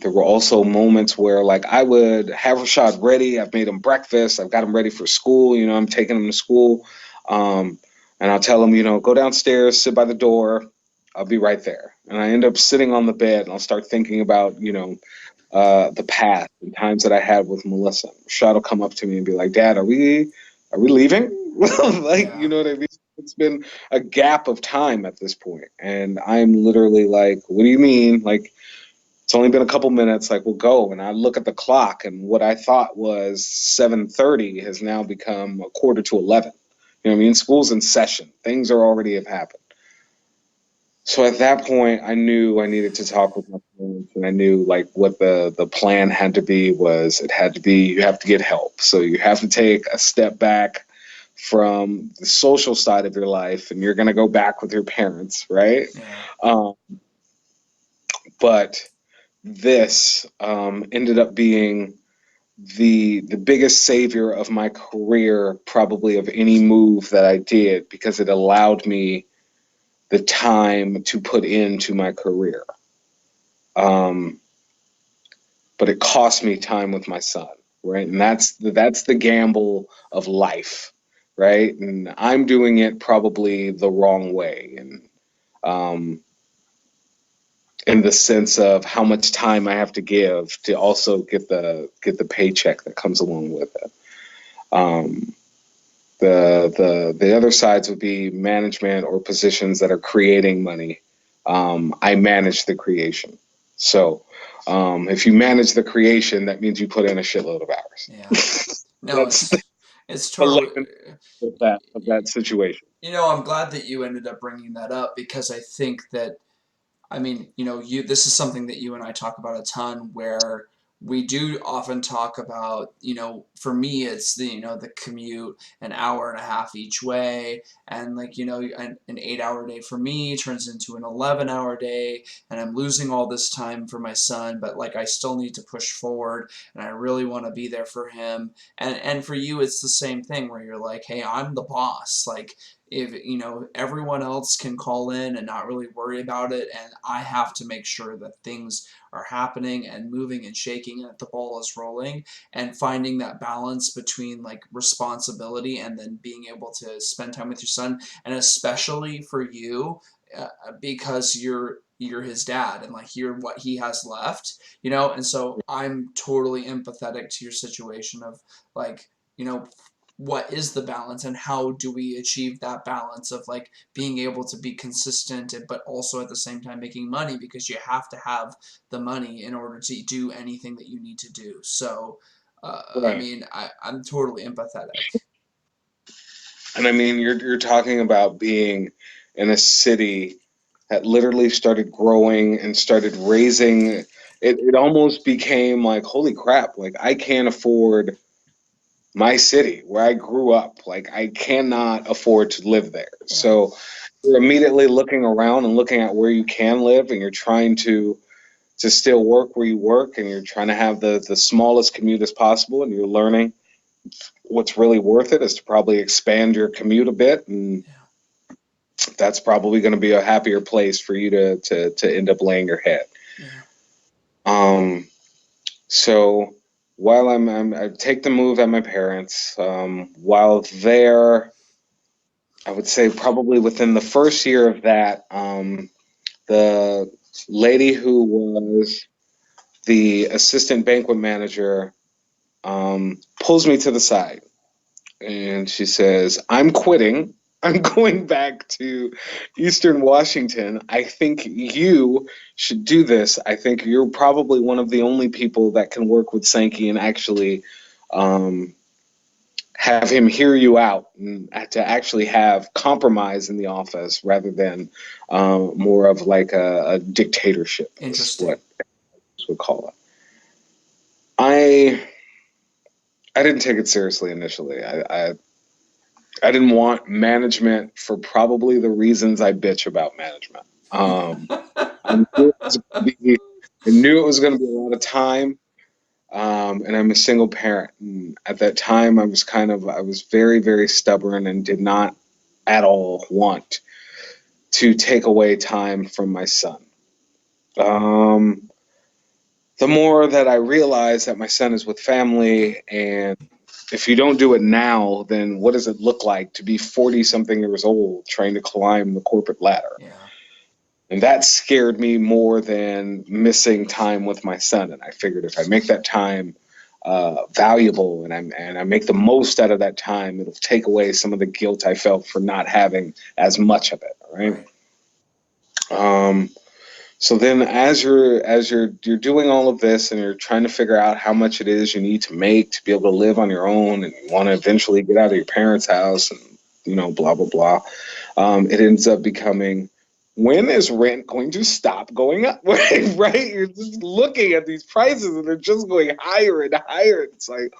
There were also moments where, like, I would have Rashad ready. I've made him breakfast. I've got him ready for school. You know, I'm taking him to school, and I'll tell him, you know, go downstairs, sit by the door. I'll be right there. And I end up sitting on the bed, and I'll start thinking about, you know, the past and times that I had with Melissa. Rashad will come up to me and be like, "Dad, are we leaving?" Like, you
Yeah,
know what I mean? It's been a gap of time at this point, and I'm literally like, "What do you mean?" Like, it's only been a couple minutes. Like, we'll go. And I look at the clock, and what I thought was 7:30 has now become a quarter to 11. You know what I mean? School's in session. Things are already have happened. So at that point, I knew I needed to talk with my parents, and I knew, like, what the plan had to be. Was it had to be, you have to get help. So you have to take a step back from the social side of your life, and you're going to go back with your parents, right?
yeah,
Um, but this ended up being the biggest savior of my career, probably of any move that I did, because it allowed me the time to put into my career. Um, but it cost me time with my son, right? And that's the gamble of life, right? And I'm doing it probably the wrong way, and um, in the sense of how much time I have to give to also get the paycheck that comes along with it. Um, the other sides would be management or positions that are creating money. I manage the creation, so If you manage the creation, that means you put in a shitload of
Yeah.
hours.
No,
That's the
it's totally.
lesson of that situation.
I'm glad that you ended up bringing that up because I think that this is something that you and I talk about a ton where we do often talk about, for me, it's the commute, an hour and a half each way. And an 8 hour day for me turns into an 11-hour day. And I'm losing all this time for my son, but like I still need to push forward and I really want to be there for him. And for you, it's the same thing where you're like, hey, I'm the boss. Like, if everyone else can call in and not really worry about it, and I have to make sure that things are happening and moving and shaking and that the ball is rolling, and finding that balance between like responsibility and then being able to spend time with your son, and especially for you, because you're his dad and like you're what he has left, and so I'm totally empathetic to your situation of like, what is the balance and how do we achieve that balance of like being able to be consistent but also at the same time making money, because you have to have the money in order to do anything that you need to do. So
Right.
I'm totally empathetic.
And I mean, you're talking about being in a city that literally started growing and started raising. It almost became like, holy crap, like I can't afford my city where I grew up. Like I cannot afford to live there.
Yeah.
So you're immediately looking around and looking at where you can live, and you're trying to still work where you work, and you're trying to have the smallest commute as possible, and you're learning what's really worth it is to probably expand your commute a bit, and
Yeah.
that's probably going to be a happier place for you to end up laying your head.
Yeah.
Um, so while I take the move at my parents, while there, I would say probably within the first year of that, the lady who was the assistant banquet manager pulls me to the side and she says, I'm quitting. I'm going back to Eastern Washington. I think you should do this. I think you're probably one of the only people that can work with Sankey and actually um, have him hear you out and to actually have compromise in the office rather than more of like a dictatorship, is what
Interesting.
I would call it. I I didn't take it seriously initially. I didn't want management for probably the reasons I bitch about management. I knew it was going to be, I knew it was going to be a lot of time, and I'm a single parent. And at that time, I was very, very stubborn and did not at all want to take away time from my son. Um, the more that I realize that my son is with family, and if you don't do it now, then what does it look like to be 40 something years old trying to climb the corporate ladder?
Yeah.
And that scared me more than missing time with my son. And I figured if I make that time valuable and I make the most out of that time, it'll take away some of the guilt I felt for not having as much of it. Right.
Right.
Um, so then, as you're doing all of this, and you're trying to figure out how much it is you need to make to be able to live on your own, and you want to eventually get out of your parents' house, and blah blah blah, it ends up becoming, when is rent going to stop going up? Right? You're just looking at these prices, and they're just going higher and higher. It's like,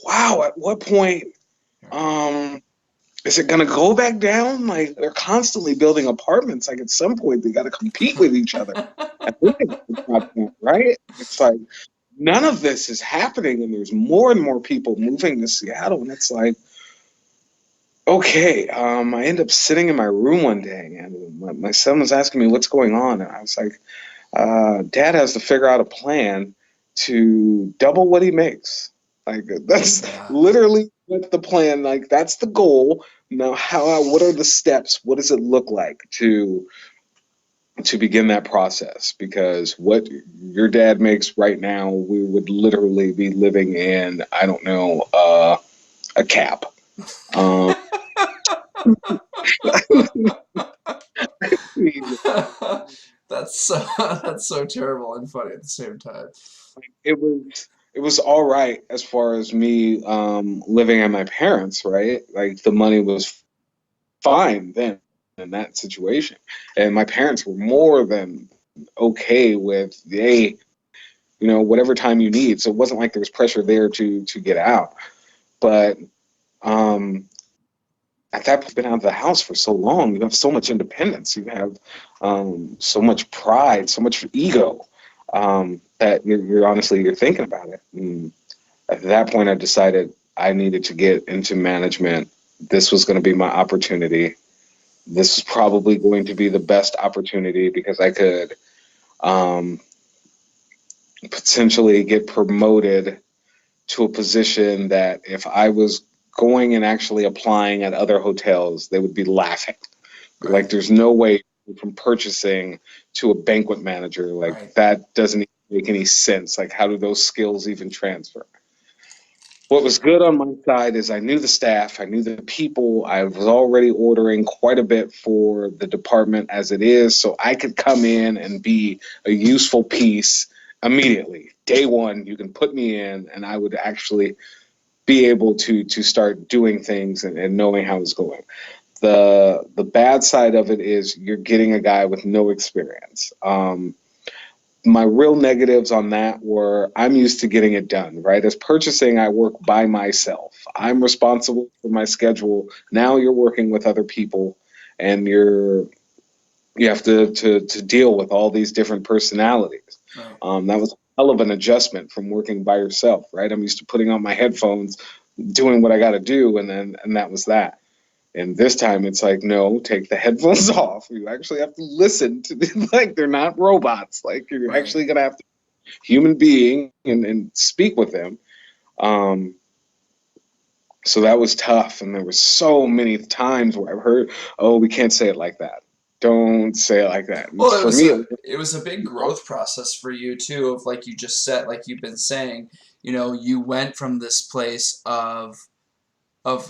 wow, at what point?
Right.
Um, is it going to go back down? Like they're constantly building apartments. Like at some point they got to compete with each other. And then it's not that, right? It's like none of this is happening, and there's more and more people moving to Seattle, and it's like, okay. I end up sitting in my room one day, and my son was asking me what's going on, and I was like, Dad has to figure out a plan to double what he makes. Like that's
Yeah.
literally what the plan. Like that's the goal. Now, what are the steps? What does it look like to begin that process? Because what your dad makes right now, we would literally be living in, I don't know, a cap. Um,
That's that's so that's so terrible and funny at the same time.
It was all right as far as me living at my parents, right? Like the money was fine then in that situation. And my parents were more than okay with, hey, whatever time you need. So it wasn't like there was pressure there to get out. But um at that point, you've been out of the house for so long. You have so much independence. You have so much pride, so much ego, that you're honestly you're thinking about it. And at that point, I decided I needed to get into management. This was going to be my opportunity. This was probably going to be the best opportunity because I could um, potentially get promoted to a position that if I was going and actually applying at other hotels, they would be laughing. Like,
Right,
there's no way from purchasing to a banquet manager. Like,
right,
that doesn't make any sense. Like, how do those skills even transfer? What was good on my side is I knew the staff, I knew the people. I was already ordering quite a bit for the department as it is, so I could come in and be a useful piece immediately. Day one, you can put me in, and I would actually be able to start doing things and knowing how it's going. The bad side of it is you're getting a guy with no experience. My real negatives on that were I'm used to getting it done, right? As purchasing, I work by myself. I'm
right,
responsible for my schedule. Now you're working with other people and you have to deal with all these different personalities.
right.
That was a hell of an adjustment from working by yourself, right? I'm used to putting on my headphones, doing what I got to do, and that was that. And this time it's like, no, take the headphones off. You actually have to listen to like they're not robots. Like you're
Right.
actually gonna have to human being and speak with them. Um, so that was tough. And there were so many times where I've heard, oh, we can't say it like that. Don't say it like that. And
Well,
for me, it was,
it was a big growth process for you too, of like you just said, like you've been saying, you went from this place of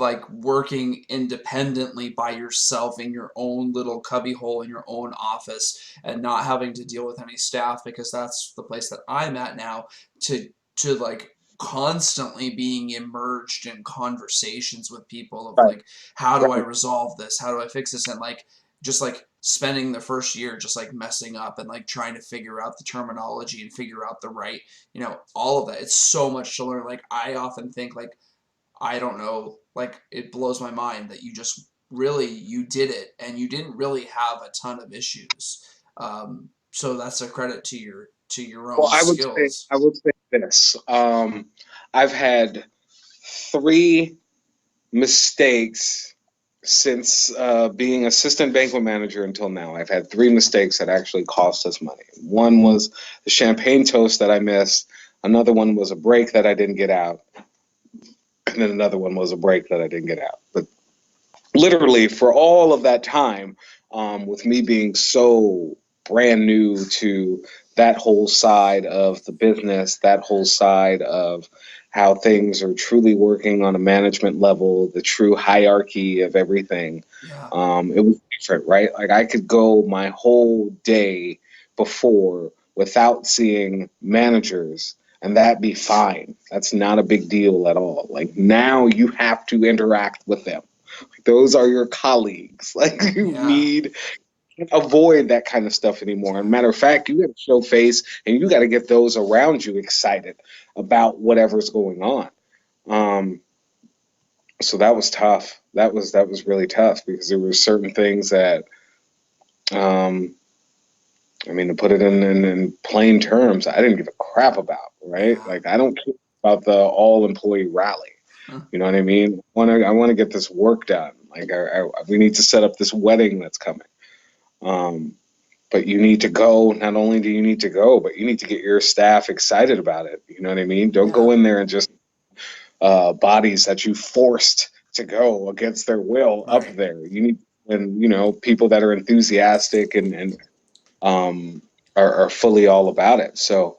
like working independently by yourself in your own little cubbyhole in your own office and not having to deal with any staff because that's the place that I'm at now to like constantly being immersed in conversations with people of
right,
like how do I
right,
resolve this? How do I fix this? And like just like spending the first year just like messing up and like trying to figure out the terminology and figure out the right, all of that. It's so much to learn. Like I often think like I don't know, like it blows my mind that you just really you did it and you didn't really have a ton of issues. So that's a credit to your
well,
own
I would say
skills.
this. I've had three mistakes since being assistant banquet manager until now. I've had three mistakes that actually cost us money. One was the champagne toast that I missed. Another one was a break that I didn't get out. And then another one was a break that I didn't get out. But literally, for all of that time, with me being so brand new to that whole side of the business, that whole side of how things are truly working on a management level, the true hierarchy of everything,
Yeah,
it was different, right? Like I could go my whole day before without seeing managers and that be fine. That's not a big deal at all. Like now you have to interact with them. Those are your colleagues. Like you
yeah,
need avoid that kind of stuff anymore. And matter of fact, you got to show face and you got to get those around you excited about whatever's going on. Um, so that was tough. That was really tough because there were certain things that, um, I mean, to put it in plain terms, I didn't give a crap about. Right?
yeah.
Like I don't care about the all employee rally.
Huh.
You know what I mean? I want to get this work done. Like we need to set up this wedding that's coming. Um, but you need to go. Not only do you need to go, but you need to get your staff excited about it. You know what I mean? Don't
Yeah,
go in there and just bodies that you forced to go against their will up
right.
there. You need and people that are enthusiastic and um, are fully all about it. So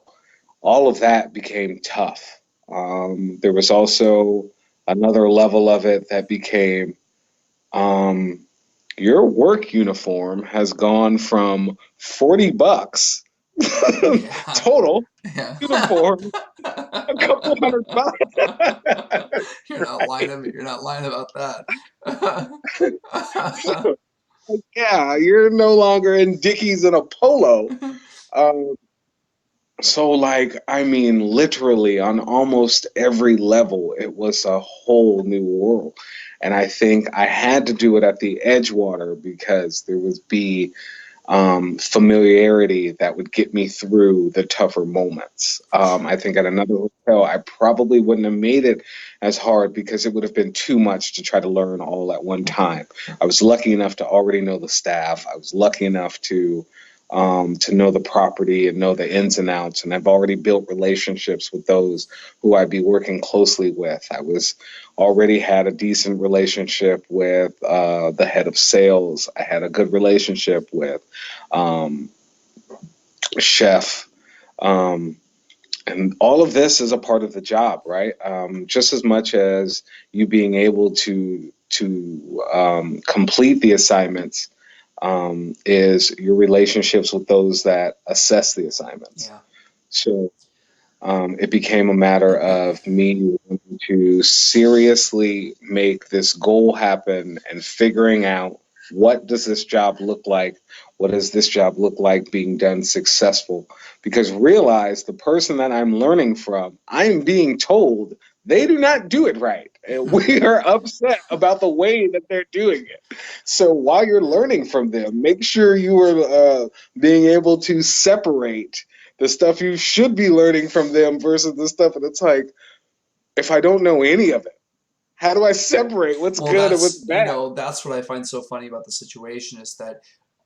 all of that became tough. There was also another level of it that became um, your work uniform has gone from $40
Yeah.
total
Yeah.
uniform, a couple $100.
You're not lying about that.
So, yeah, you're no longer in Dickies and a polo. Um, so, like, I mean, literally on almost every level, it was a whole new world. And I think I had to do it at the Edgewater because there was familiarity that would get me through the tougher moments.
For sure.
I think at another hotel, I probably wouldn't have made it as hard because it would have been too much to try to learn all at one time. I was lucky enough to already know the staff. I was lucky enough to know the property and know the ins and outs. And I've already built relationships with those who I'd be working closely with. I was already had a decent relationship with the head of sales. I had a good relationship with um, chef. Um, and all of this is a part of the job, right? Just as much as you being able to complete the assignments is your relationships with those that assess the assignments.
Yeah.
So it became a matter of me wanting to seriously make this goal happen and figuring out what does this job look like? What does this job look like being done successful? Because realize the person that I'm learning from, I'm being told they do not do it right. And we are upset about the way that they're doing it. So while you're learning from them, make sure you are being able to separate the stuff you should be learning from them versus the stuff, and it's like, if I don't know any of it, how do I separate what's
Well,
good and what's bad?
that's what I find so funny about the situation is that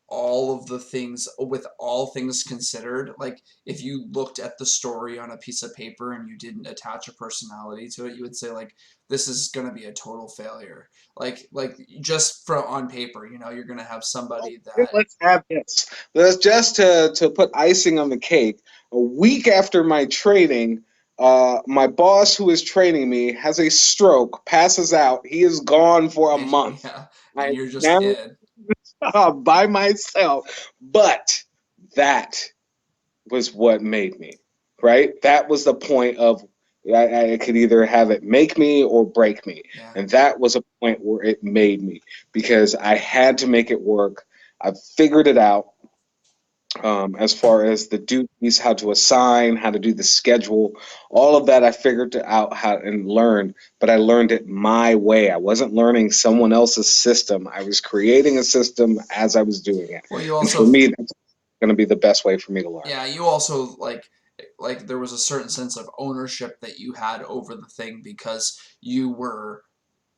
all of the things, with all things considered, like if you looked at the story on a piece of paper and you didn't attach a personality to it, you would say like this is going to be a total failure. Like just from on paper, you're going to have somebody that
Let's have this. Let's just to put icing on the cake. A week after my training, my boss who is training me has a stroke, passes out. He is gone for a month.
yeah, and
I'm
you're just
now
in.
by myself. But that was what made me, right? That was the point of I could either have it make me or break me.
Yeah.
And that was a point where it made me because I had to make it work. I figured it out as far as the duties, how to assign, how to do the schedule, all of that I figured out how and learned, but I learned it my way. I wasn't learning someone else's system. I was creating a system as I was doing it.
Well, you
And for
also
me, that's going to be the best way for me to learn.
yeah, you also like there was a certain sense of ownership that you had over the thing because you were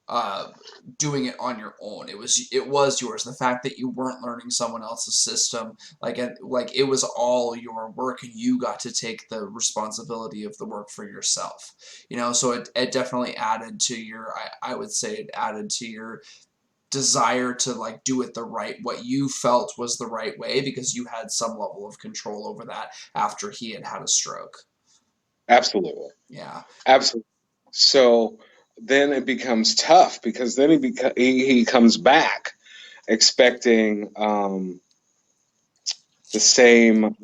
uh, doing it on your own. It was yours. The fact that you weren't learning someone else's system, like it was all your work, and you got to take the responsibility of the work for yourself. So it definitely added to your. I would say it added to your desire to like do it the right what you felt was the right way because you had some level of control over that after he had had a stroke.
Absolutely.
Yeah.
Absolutely. So then it becomes tough because then he comes back expecting the same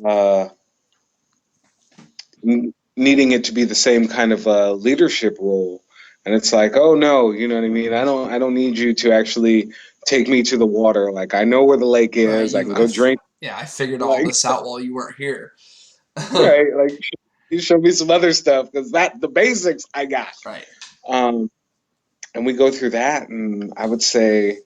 needing it to be the same kind of leadership role, and it's like, oh no, you know what I mean? I don't need you to actually take me to the water. Like I know where the lake
Right.
is. I can go drink.
Yeah, I figured all
Like
this out while you weren't here.
right, like you show me some other stuff because that the basics I got.
Right.
Um, and we go through that, and I would say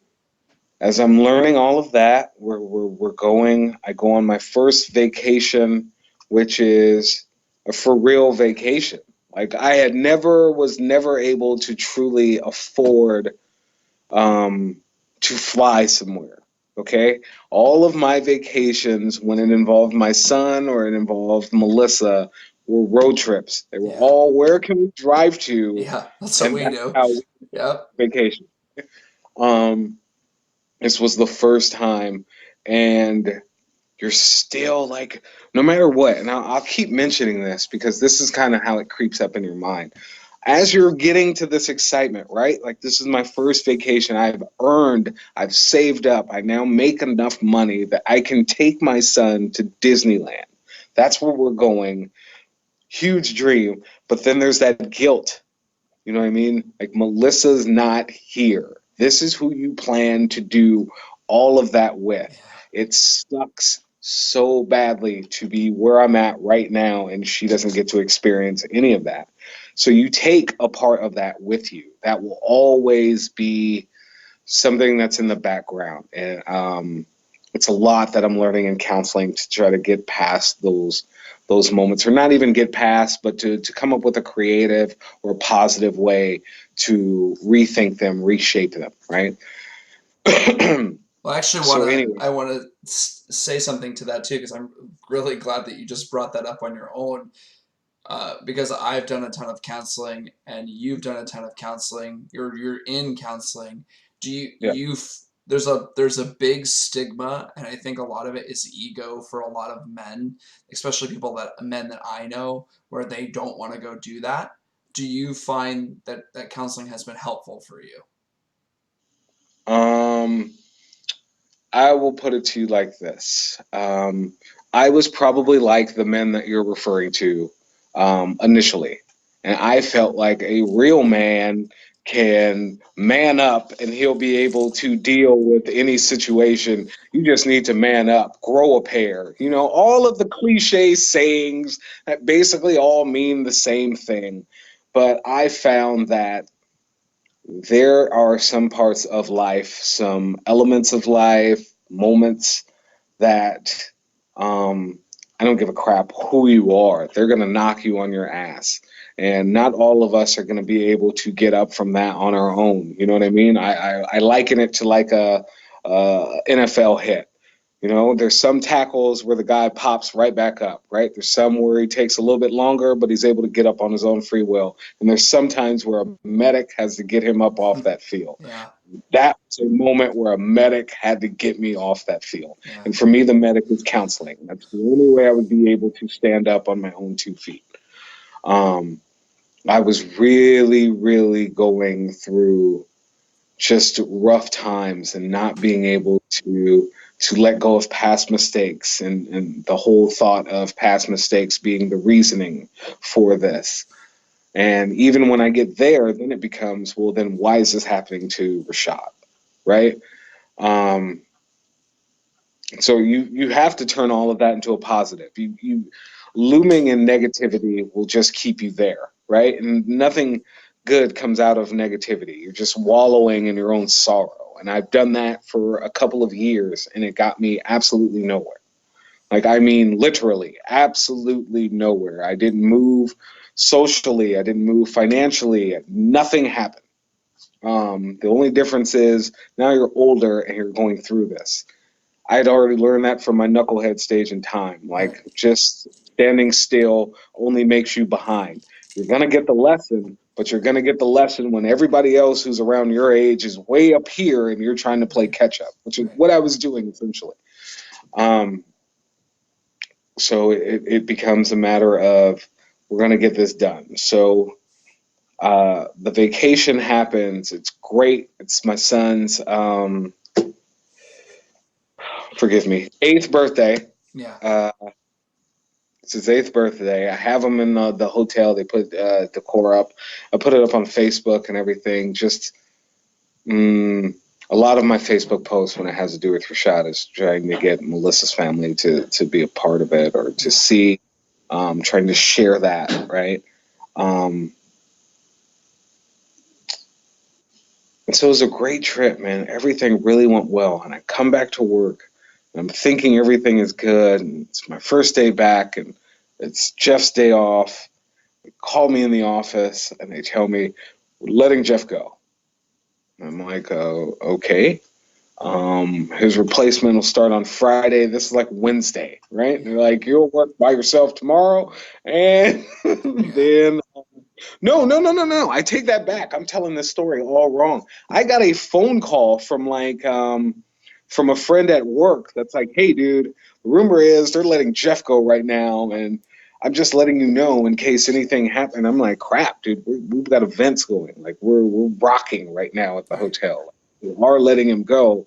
as I'm learning all of that, we're going. I go on my first vacation, which is a for real vacation. Like I had never was never able to truly afford um, to fly somewhere. Okay, all of my vacations, when it involved my son or it involved Melissa, were road trips. They were
Yeah.
all where can we drive to,
Yeah, that's what
and
we
that's
do.
how we
Yep.
vacation. Um, this was the first time, and you're still like, no matter what, and I'll keep mentioning this because this is kind of how it creeps up in your mind. as you're getting to this excitement, right? Like, this is my first vacation. I've saved up. I now make enough money that I can take my son to Disneyland. That's where we're going. Huge dream. But then there's that guilt. You know what I mean? Like, Melissa's not here. This is who you plan to do all of that with.
Yeah.
It sucks so badly to be where I'm at right now, and she doesn't get to experience any of that. So you take a part of that with you. That will always be something that's in the background. And it's a lot that I'm learning in counseling to try to get past those moments, or not even get past, but to come up with a creative or positive way to rethink them, reshape them, right?
Well, I actually
So anyway,
want to say something to that too, because I'm really glad that you just brought that up on your own. Because I've done a ton of counseling, and you've done a ton of counseling. You're in counseling. Do
yeah.
there's a big stigma, and I think a lot of it is ego for a lot of men, especially men that I know, where they don't want to go do that. Do you find that counseling has been helpful for you?
Um, I will put it to you like this. I was probably like the men that you're referring to initially. And I felt like a real man can man up and he'll be able to deal with any situation. You just need to man up, grow a pair. You know, all of the cliche sayings that basically all mean the same thing. But I found that there are some parts of life, some elements of life, moments that I don't give a crap who you are. They're going to knock you on your ass. And not all of us are going to be able to get up from that on our own. You know what I mean? I liken it to like a NFL hit. You know, there's some tackles where the guy pops right back up, right? There's some where he takes a little bit longer, but he's able to get up on his own free will. And there's sometimes where a medic has to get him up off that field.
Yeah,
That was a moment where a medic had to get me off that field.
yeah,
And for me, the medic is counseling. That's the only way I would be able to stand up on my own 2 feet. Um, I was really, really going through just rough times and not being able to let go of past mistakes, and the whole thought of past mistakes being the reasoning for this. And even when I get there, then it becomes, well, then why is this happening to Rashad, right? Um, so you have to turn all of that into a positive. You looming in negativity will just keep you there, right? And nothing good comes out of negativity. You're just wallowing in your own sorrow. And I've done that for a couple of years, and it got me absolutely nowhere. Like, I mean, literally, absolutely nowhere. I didn't move socially. I didn't move financially. Nothing happened. The only difference is now you're older and you're going through this. I had already learned that from my knucklehead stage in time.
right,
Like, just standing still only makes you behind. You're going to get the lesson, but you're going to get the lesson when everybody else who's around your age is way up here and you're trying to play
right,
catch up, which is
right.
what I was doing essentially. Um, so it becomes a matter of, we're going to get this done. So the vacation happens. It's great. It's my son's, forgive me, eighth birthday.
Yeah,
Uh, It's his eighth birthday. I have him in the hotel. They put decor up. I put it up on Facebook and everything. Just a lot of my Facebook posts when it has to do with Rashad is trying to get Melissa's family to be a part of it, or to
yeah,
see, trying to share that, right? Um, and so it was a great trip, man. Everything really went well. And I come back to work, and I'm thinking everything is good. And it's my first day back, and it's Jeff's day off. Call me in the office and they tell me we're letting Jeff go. I'm like, okay. His replacement will start on Friday. This is like Wednesday, right? And
yeah,
they're like, you'll work by yourself tomorrow. And
yeah,
then, no, no, no, no, no. I take that back. I'm telling this story all wrong. I got a phone call from from a friend at work that's like, hey, dude, the rumor is they're letting Jeff go right now. And I'm just letting you know in case anything happened. I'm like, crap, dude, we've got events going. Like we're rocking right now at the
Right.
hotel. We are letting him go.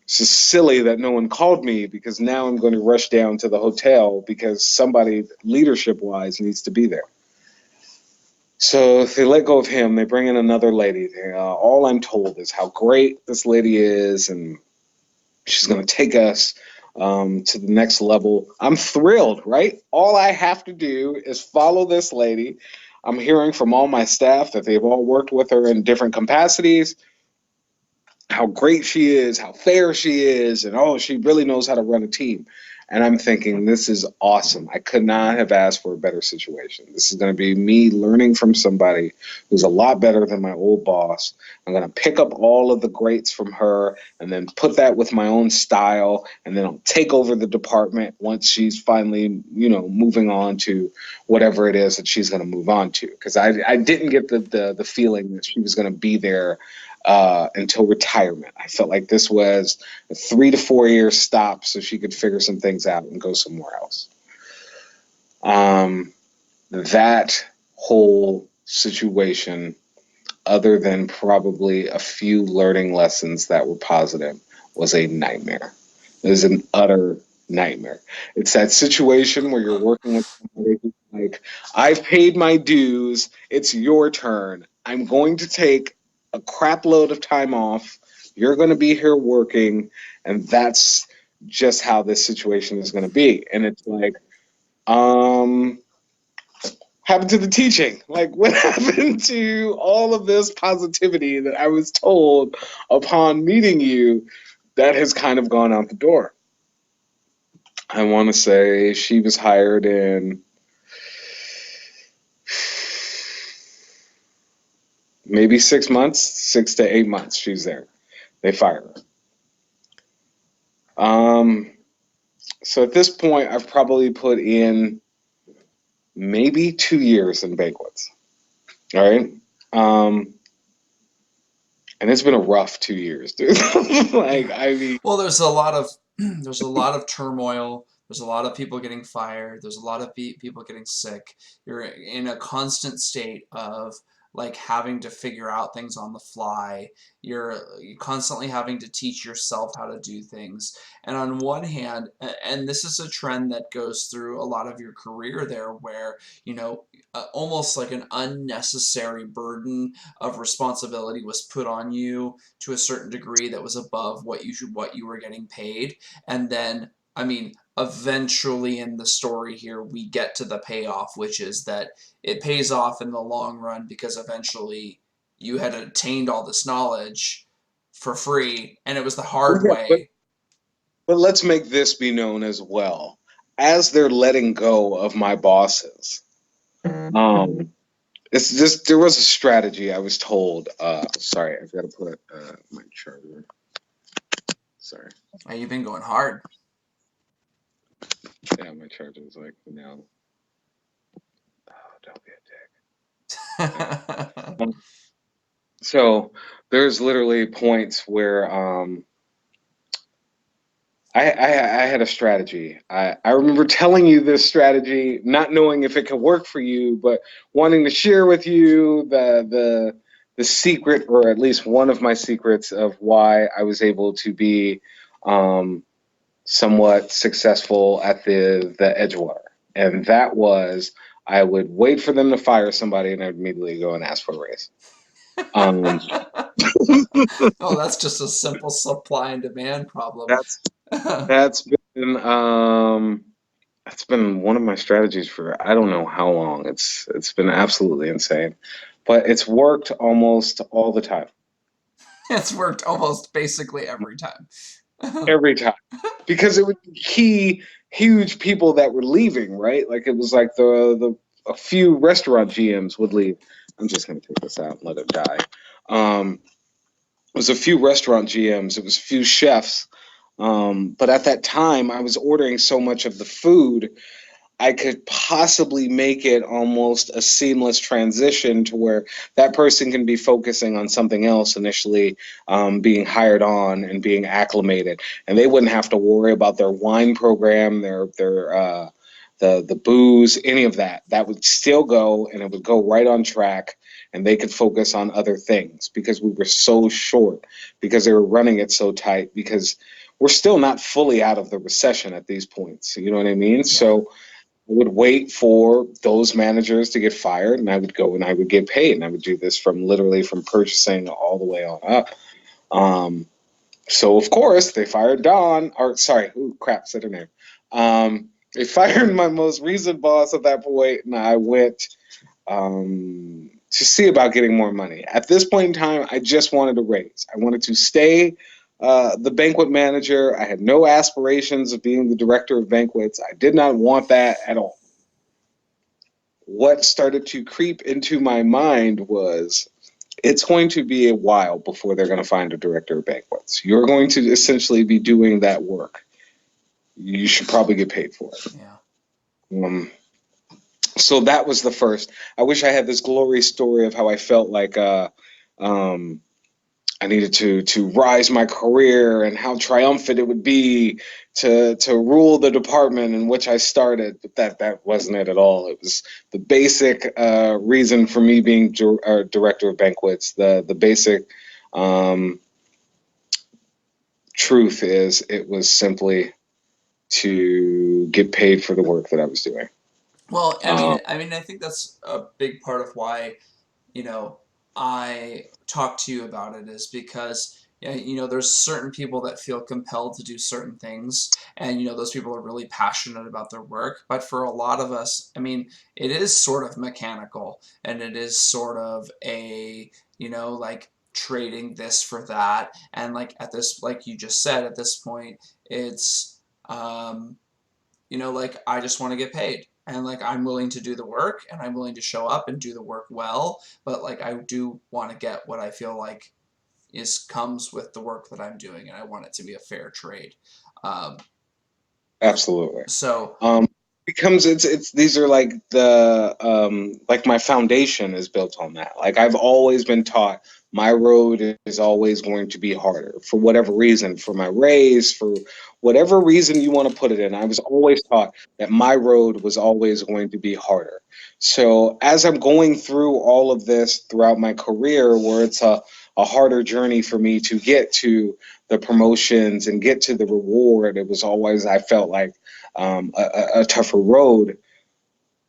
It's just silly that no one called me because now I'm going to rush down to the hotel because somebody leadership wise needs to be there. So they let go of him. They bring in another lady. All I'm told is how great this lady is, and she's going to take us to the next level. I'm thrilled, right? All I have to do is follow this lady. I'm hearing from all my staff that they've all worked with her in different capacities, how great she is, how fair she is, and oh, she really knows how to run a team. And I'm thinking, this is awesome. I could not have asked for a better situation. This is going to be me learning from somebody who's a lot better than my old boss. I'm going to pick up all of the greats from her and then put that with my own style, and then I'll take over the department once she's finally, moving on to whatever it is that she's going to move on to. Because I didn't get the feeling that she was going to be there until retirement. I felt like this was a 3 to 4 year stop so she could figure some things out and go somewhere else. That whole situation, other than probably a few learning lessons that were positive, was a nightmare. It was an utter nightmare. It's that situation where you're working with somebody who's like, I've paid my dues, it's your turn. I'm going to take a crap load of time off. You're going to be here working, and that's just how this situation is going to be. And it's like, happened to the teaching? Like, what happened to all of this positivity that I was told upon meeting you that has kind of gone out the door? I want to say she was hired in maybe 6 months, 6 to 8 months. She's there. They fired her. So at this point, I've probably put in maybe 2 years in banquets. All right. And it's been a rough 2 years, dude. Like,
Yeah.
I mean,
Well, there's a lot of there's a lot of turmoil. There's a lot of people getting fired. There's a lot of people getting sick. You're in a constant state of like having to figure out things on the fly. You're constantly having to teach yourself how to do things. And on one hand, and this is a trend that goes through a lot of your career there, where almost like an unnecessary burden of responsibility was put on you to a certain degree that was above what you were getting paid. And then, I mean, eventually in the story here we get to the payoff, which is that it pays off in the long run because eventually you had attained all this knowledge for free, and it was the hard
yeah, but
way.
but let's make this be known as well. As they're letting go of my bosses, um, it's just there was a strategy I was told. Sorry, I've got to put my charger. Sorry,
Oh, you've been going hard.
yeah, my charger is like no. Oh, don't be a dick. So there's literally points where I had a strategy. I remember telling you this strategy, not knowing if it could work for you, but wanting to share with you the secret, or at least one of my secrets, of why I was able to be um, somewhat successful at the Edgewater. And that was, I would wait for them to fire somebody and I'd immediately go and ask for a raise. Um,
Oh, that's just a simple supply and demand problem.
that's that's been that's been one of my strategies for I don't know how long. It's been absolutely insane, but it's worked almost all the time,
It's worked almost basically every time.
every time, because it would be key huge people that were leaving, right? Like it was like the a few restaurant GMs would leave. I'm just gonna take this out and let it die. It was a few restaurant GMs. It was a few chefs. But at that time, I was ordering so much of the food I could possibly make it almost a seamless transition to where that person can be focusing on something else initially, being hired on and being acclimated, and they wouldn't have to worry about their wine program, their the booze, any of that, that would still go, and it would go right on track, and they could focus on other things because we were so short, because they were running it so tight, because we're still not fully out of the recession at these points. You know what I mean?
Yeah.
So I would wait for those managers to get fired, and I would go and I would get paid, and I would do this from literally from purchasing all the way on up. Um, so of course they fired Don, or sorry, ooh, crap, said her name. They fired my most recent boss at that point, and I went to see about getting more money. At this point in time, I just wanted a raise. I wanted to stay the banquet manager. I had no aspirations of being the director of banquets. I did not want that at all. What started to creep into my mind was, it's going to be a while before they're going to find a director of banquets. You're going to essentially be doing that work. You should probably get paid for it.
Yeah.
So that was the first. I wish I had this glorious story of how I felt like um, I needed to rise my career, and how triumphant it would be to rule the department in which I started. But that wasn't it at all. It was the basic reason for me being director of banquets. The basic truth is, it was simply to get paid for the work that I was doing.
Well,
Um,
I think that's a big part of why, you know, I talk to you about it, is because, yeah, there's certain people that feel compelled to do certain things, and those people are really passionate about their work. But for a lot of us, it is sort of mechanical, and it is sort of a, like trading this for that, and like at this, like you just said, at this point, it's like I just want to get paid. And like I'm willing to do the work, and I'm willing to show up and do the work well, but like I do want to get what I feel like is comes with the work that I'm doing, and I want it to be a fair trade. Um,
Absolutely.
so
Becomes it's these are like the like my foundation is built on that. Like, I've always been taught my road is always going to be harder for whatever reason, for my raise, for whatever reason you want to put it in. I was always taught that my road was always going to be harder. So as I'm going through all of this throughout my career, where it's a harder journey for me to get to the promotions and get to the reward, it was always, I felt like, a tougher road.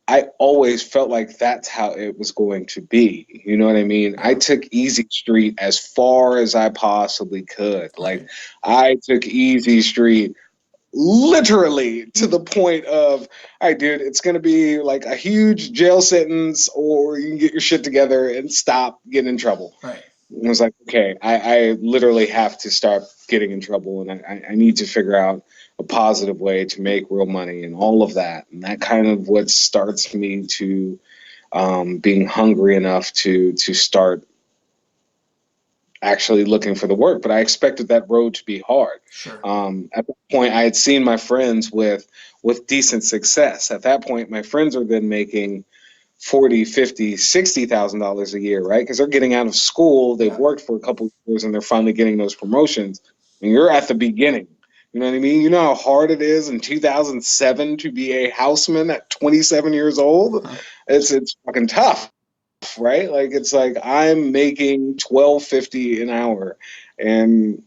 I always felt like that's how it was going to be. You know what I mean? I
yeah,
took Easy Street as far as I possibly could. Like,
right,
I took Easy Street literally to the point of, all right, dude, it's going to be like a huge jail sentence, or you can get your shit together and stop getting in trouble.
right,
And I was like, okay, I literally have to start getting in trouble, and I need to figure out a positive way to make real money and all of that. And that kind of what starts me to being hungry enough to start actually looking for the work. But I expected that road to be hard.
sure,
At that point, I had seen my friends with decent success. At that point, my friends are then making 40, 50, $60,000 a year, right? Because they're getting out of school, they've
yeah,
worked for a couple of years, and they're finally getting those promotions. And you're at the beginning. You know what I mean? You know how hard it is in 2007 to be a houseman at 27 years old?
uh-huh.
It's fucking tough, right? Like, it's like I'm making 12.50 an hour, and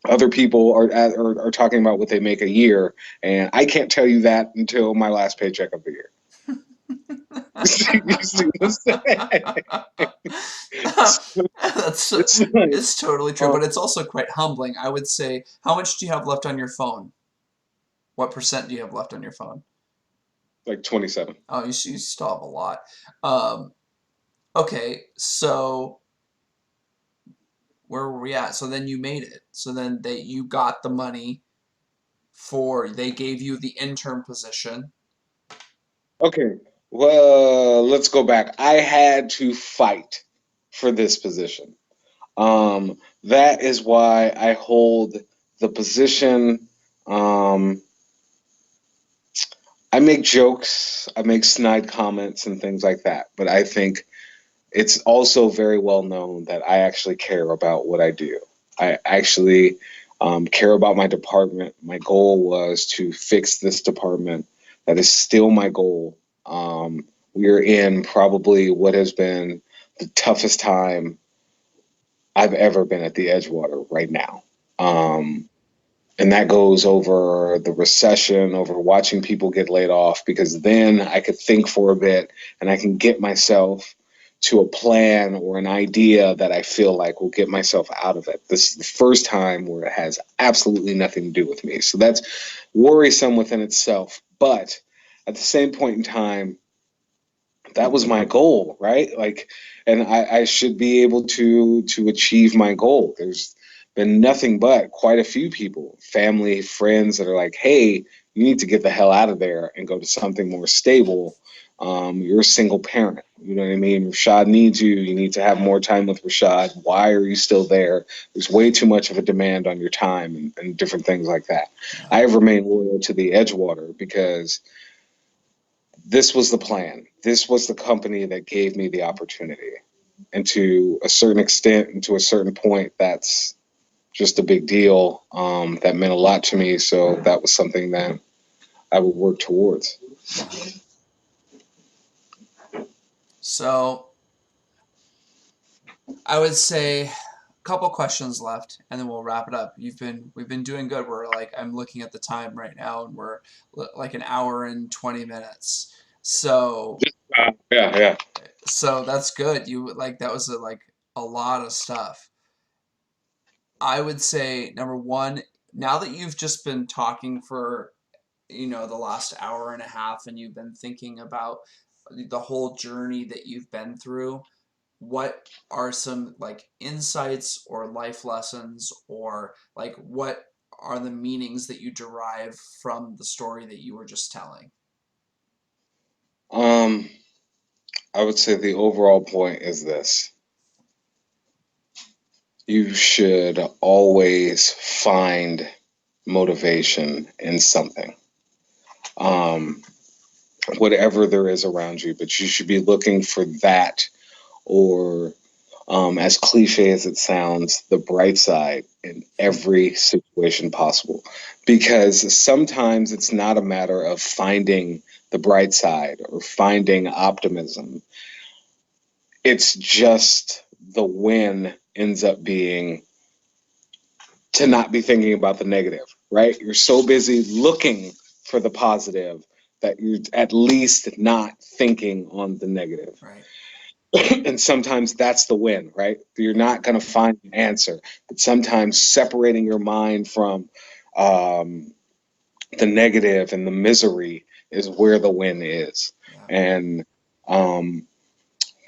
other people are talking about what they make a year, and I can't tell you that until my last paycheck of the year. You see what I'm saying?
That's
It's like,
it's totally true,
um,
but it's also quite humbling. I would say, how much do you have left on your phone? What percent do you have left on your phone?
like 27.
Oh, you still have a lot. Um, okay, so where were we at? So then you made it. So then you got the money they gave you the intern position.
Okay, well, let's go back. I had to fight for this position. That is why I hold the position. Um, I make jokes, I make snide comments and things like that, but I think it's also very well known that I actually care about what I do. I actually care about my department. My goal was to fix this department That is still my goal. We are in probably what has been the toughest time I've ever been at the Edgewater right now. And that goes over the recession, over watching people get laid off, because then I could think for a bit and I can get myself to a plan or an idea that I feel like will get myself out of it. This is the first time where it has absolutely nothing to do with me. So that's worrisome within itself. But at the same point in time, that was my goal, right? Like, and I should be able to achieve my goal. There's been nothing but quite a few people, family, friends that are like, "Hey, you need to get the hell out of there and go to something more stable. You're a single parent. You know what I mean? Rashad needs you. You need to have more time with Rashad. Why are you still there? There's way too much of a demand on your time and different things like that."
Yeah.
I have remained loyal to the Edgewater because this was the plan. This was the company that gave me the opportunity. And to a certain extent and to a certain point, that's just a big deal. That meant a lot to me. So that was something that I would work towards.
Yeah. So I would say a couple questions left, and then we'll wrap it up. We've been doing good. We're like I'm looking at the time right now, and we're like an hour and 20 minutes. So
Yeah, yeah.
that's good. You like that was like a lot of stuff. I would say number one, now that you've just been talking for the last hour and a half, and you've been thinking about the whole journey that you've been through, what are some like insights or life lessons, or like what are the meanings that you derive from the story that you were just telling?
Um, I would say the overall point is this. You should always find motivation in something. Um, Whatever there is around you, but you should be looking for that, or as cliche as it sounds, the bright side in every situation possible. Because sometimes it's not a matter of finding the bright side or finding optimism. It's just the win ends up being to not be thinking about the negative, right? You're so busy looking for the positive that you're at least not thinking on the negative.
Right.
And sometimes that's the win, right? You're
Yeah.
not going to find an answer, but sometimes separating your mind from um, the negative and the misery is where the win is.
Yeah.
And um,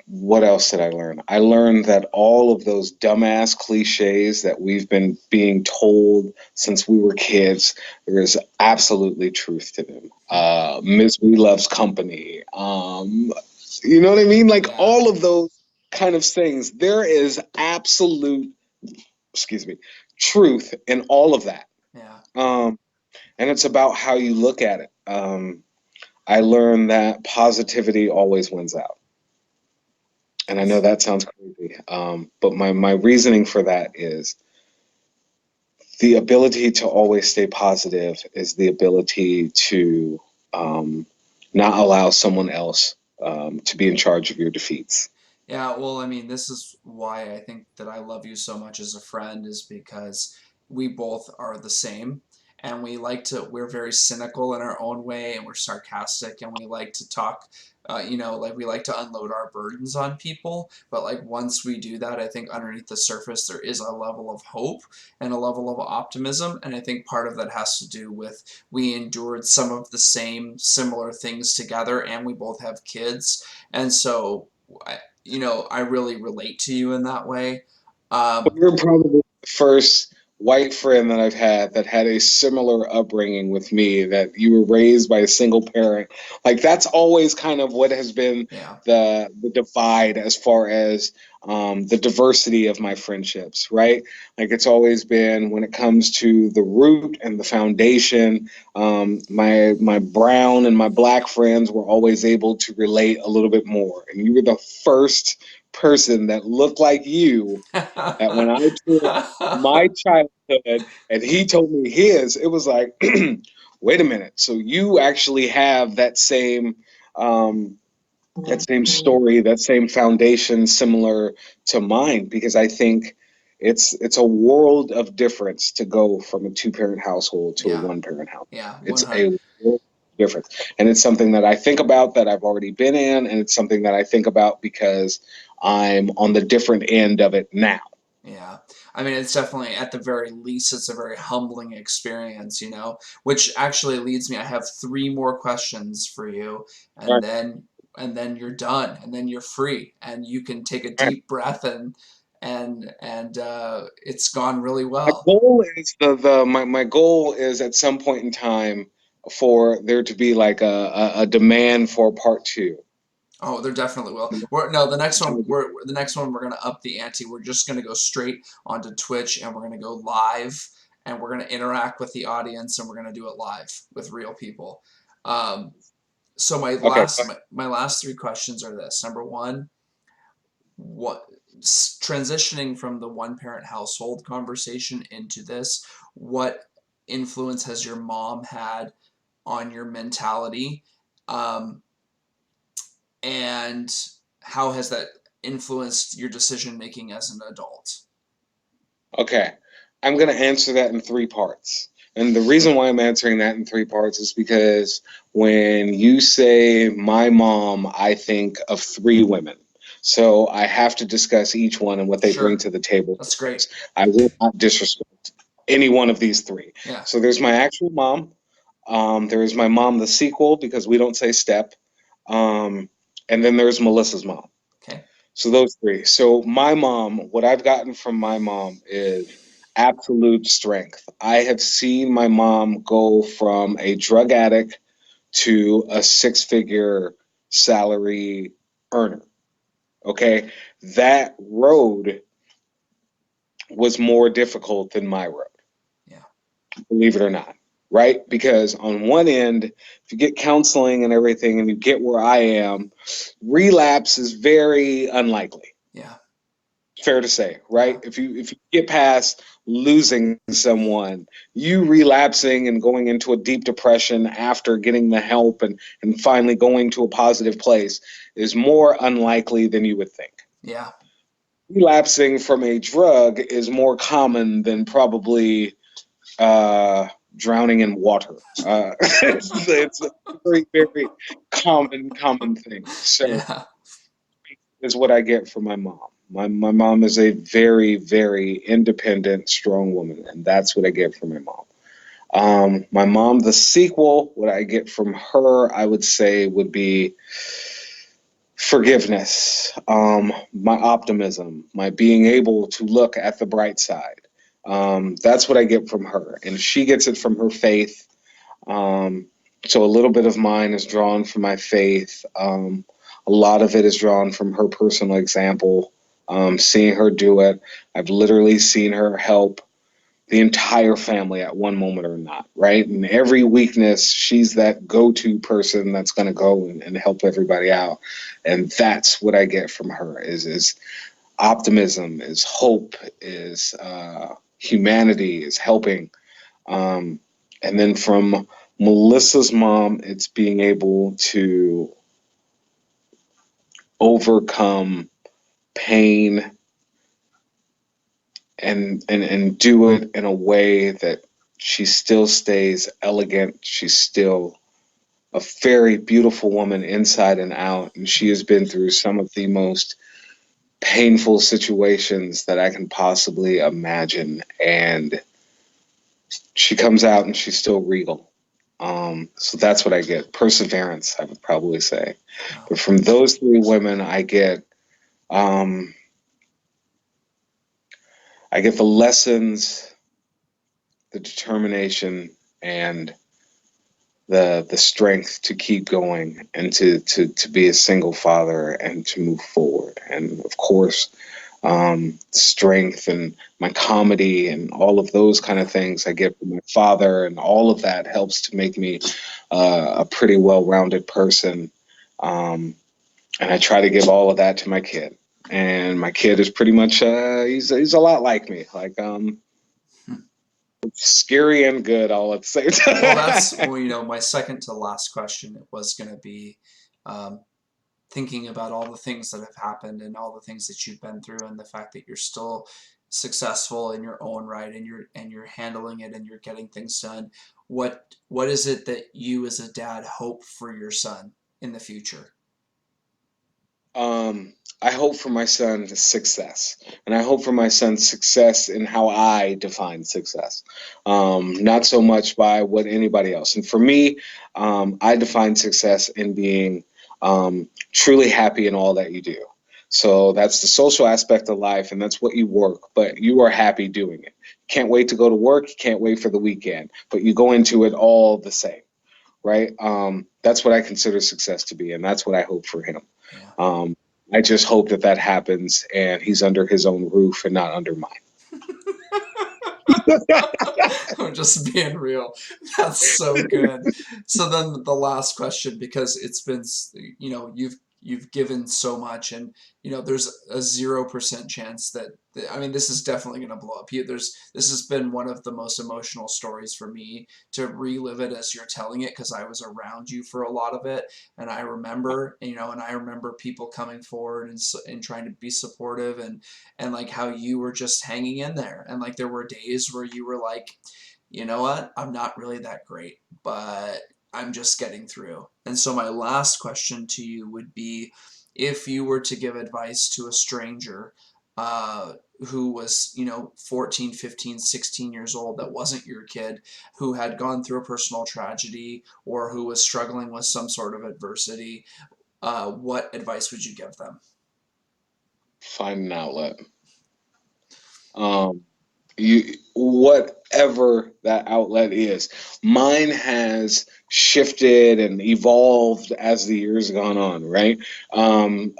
what else did I learn? I learned that all of those dumbass cliches that we've been being told since we were kids, there is absolutely truth to them. Misery loves company. You know what I mean? Like
Yeah.
all of those kind of things. There is absolute, excuse me, truth in all of that.
Yeah.
Um, and it's about how you look at it. I learned that positivity always wins out. And I know
That's
that sounds crazy, but my reasoning for that is the ability to always stay positive is the ability to um, not allow someone else to be in charge of your defeats.
Yeah, well, I mean, this is why I think that I love you so much as a friend, is because we both are the same. And we're very cynical in our own way, and we're sarcastic, and we like to talk, like we like to unload our burdens on people. But like once we do that, I think underneath the surface, there is a level of hope and a level of optimism. And I think part of that has to do with we endured some of the same similar things together, and we both have kids. And so I really relate to you in that way.
But
Um,
you're probably the first white friend that I've had that had a similar upbringing with me, that you were raised by a single parent. Like that's always kind of what has been
yeah,
the divide as far as the diversity of my friendships, right? Like it's always been when it comes to the root and the foundation. My brown and my black friends were always able to relate a little bit more, and you were the first person that looked like you that when I told my childhood and he told me his, it was like, wait a minute. So you actually have um, that same story, that same foundation, similar to mine, because I think it's a world of difference to go from a two-parent household to a
Yeah.
one-parent household.
Yeah.
It's
100.
a world of difference, and it's something that I think about, that I've already been in, and it's something that I think about because I'm on the different end of it now.
Yeah. I mean, it's definitely, at the very least, it's a very humbling experience, which actually leads me, I have three more questions for you,
All
and
right,
then you're done, and then you're free, and you can take a
all right.
deep breath, and it's gone really
My
well.
goal is my goal is at some point in time for there to be like a demand for part two.
Oh, there definitely will. No, the next one we're gonna up the ante. We're just gonna go straight onto Twitch, and we're gonna go live, and we're gonna interact with the audience, and we're gonna do it live with real people. Um, so
Okay.
my last three questions are this. Number one, what transitioning from the one parent household conversation into this, what influence has your mom had on your mentality? Um, and how has that influenced your decision making as an adult?
Okay. I'm going to answer that in three parts. And the reason why I'm answering that in three parts is because when you say my mom, I think of three women. So I have to discuss each one and what they bring
Sure,
to the table
that's great.
first. I will not disrespect any one of these three.
Yeah.
So there's my actual mom. There is my mom, the sequel, because we don't say step. Um, and then there's Melissa's mom.
Okay.
So those three. So my mom, what I've gotten from my mom is absolute strength. I have seen my mom go from a drug addict to a six-figure salary earner. Okay. That road was more difficult than my road,
Yeah.
believe it or not. Right? Because on one end, if you get counseling and everything and you get where I am, relapse is very unlikely.
Yeah.
Fair to say,
Yeah.
right? If you get past losing someone, you relapsing and going into a deep depression after getting the help and finally going to a positive place is more unlikely than you would think.
Yeah.
Relapsing from a drug is more common than probably uh, drowning in water. It's a very, very common thing. So
Yeah.
is what I get from my mom. My mom is a very, very independent, strong woman, and that's what I get from my mom. My mom, the sequel, what I get from her, I would say, would be forgiveness, my optimism, my being able to look at the bright side. That's what I get from her, and she gets it from her faith. Um, so a little bit of mine is drawn from my faith. A lot of it is drawn from her personal example. Seeing her do it, I've literally seen her help the entire family at one moment or not, right? And every weakness, she's that go-to person that's going to go and help everybody out. And that's what I get from her is optimism, is hope, is humanity, is helping. Um, and then from Melissa's mom, it's being able to overcome pain and do it in a way that she still stays elegant. She's still a very beautiful woman inside and out, and she has been through some of the most painful situations that I can possibly imagine. And she comes out and she's still regal. So that's what I get. Perseverance, I would probably say.
Wow.
But from those three women, um, I get the lessons, the determination, and the strength to keep going and to be a single father and to move forward. And of course, strength and my comedy and all of those kind of
Yeah.
things I get from my father, and all of that helps to make me a pretty well-rounded person. Um, and I try to give all of that to my kid. And my kid is pretty much he's a lot like me. Like Scary and good all at the same
Well, that's,
time.
well, my second to last question was going to be, um, thinking about all the things that have happened and all the things that you've been through, and the fact that you're still successful in your own right, and you're handling it, and you're getting things done. What is it that you as a dad hope for your son in the future?
I hope for my son's success, and I hope for my son's success in how I define success, not so much by what anybody else. And for me, I define success in being truly happy in all that you do. So that's the social aspect of life, and that's what you work, but you are happy doing it. Can't wait to go to work, you can't wait for the weekend, but you go into it all the same, right? That's what I consider success to be, and that's what I hope for him.
Yeah.
Um, I just hope that that happens and he's under his own roof and not under mine.
I'm just being real. That's so good. So then the last question, because it's been, you've given so much, and there's a 0% chance that, I mean, this is definitely going to blow up. This has been one of the most emotional stories for me to relive it as you're telling it, because I was around you for a lot of it, and I remember people coming forward and trying to be supportive, and like how you were just hanging in there, and like there were days where you were like, you know what, I'm not really that great, but I'm just getting through. And so my last question to you would be, if you were to give advice to a stranger, uh, who was 14, 15, 16 years old, that wasn't your kid, who had gone through a personal tragedy, or who was struggling with some sort of adversity, what advice would you give them?
Find an outlet. Um, you whatever that outlet is. Mine has shifted and evolved as the years gone on, right?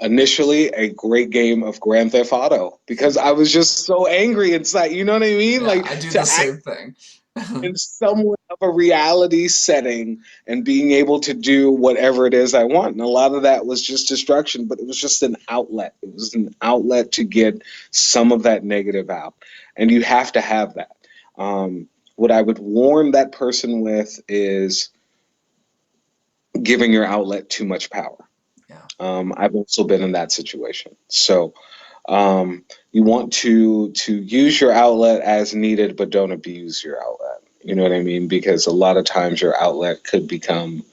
Initially a great game of Grand Theft Auto because I was just so angry inside, you know what I mean?
Yeah,
Like
I do
to
the same thing.
in somewhat of a reality setting and being able to do whatever it is I want. And a lot of that was just destruction, but it was just an outlet. It was an outlet to get some of that negative out. And you have to have that. What I would warn that person with is giving your outlet too much power.
Yeah.
I've also been in that situation. So you want to use your outlet as needed, but don't abuse your outlet. You know what I mean? Because a lot of times your outlet could become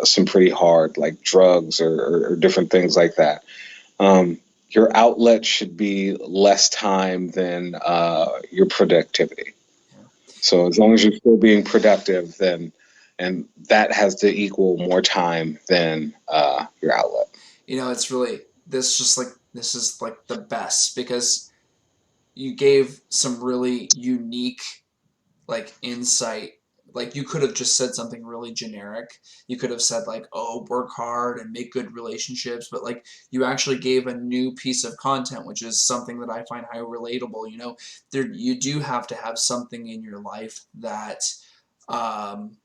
some pretty hard, like drugs or different things like that. Your outlet should be less time than your productivity.
Yeah.
So as long as you're still being productive, then and that has to equal more time than your outlet.
It's really, this is like the best, because you gave some really unique, like, insight. Like, you could have just said something really generic. You could have said, like, oh, work hard and make good relationships, but like, you actually gave a new piece of content, which is something that I find highly relatable. You do have to have something in your life that, um,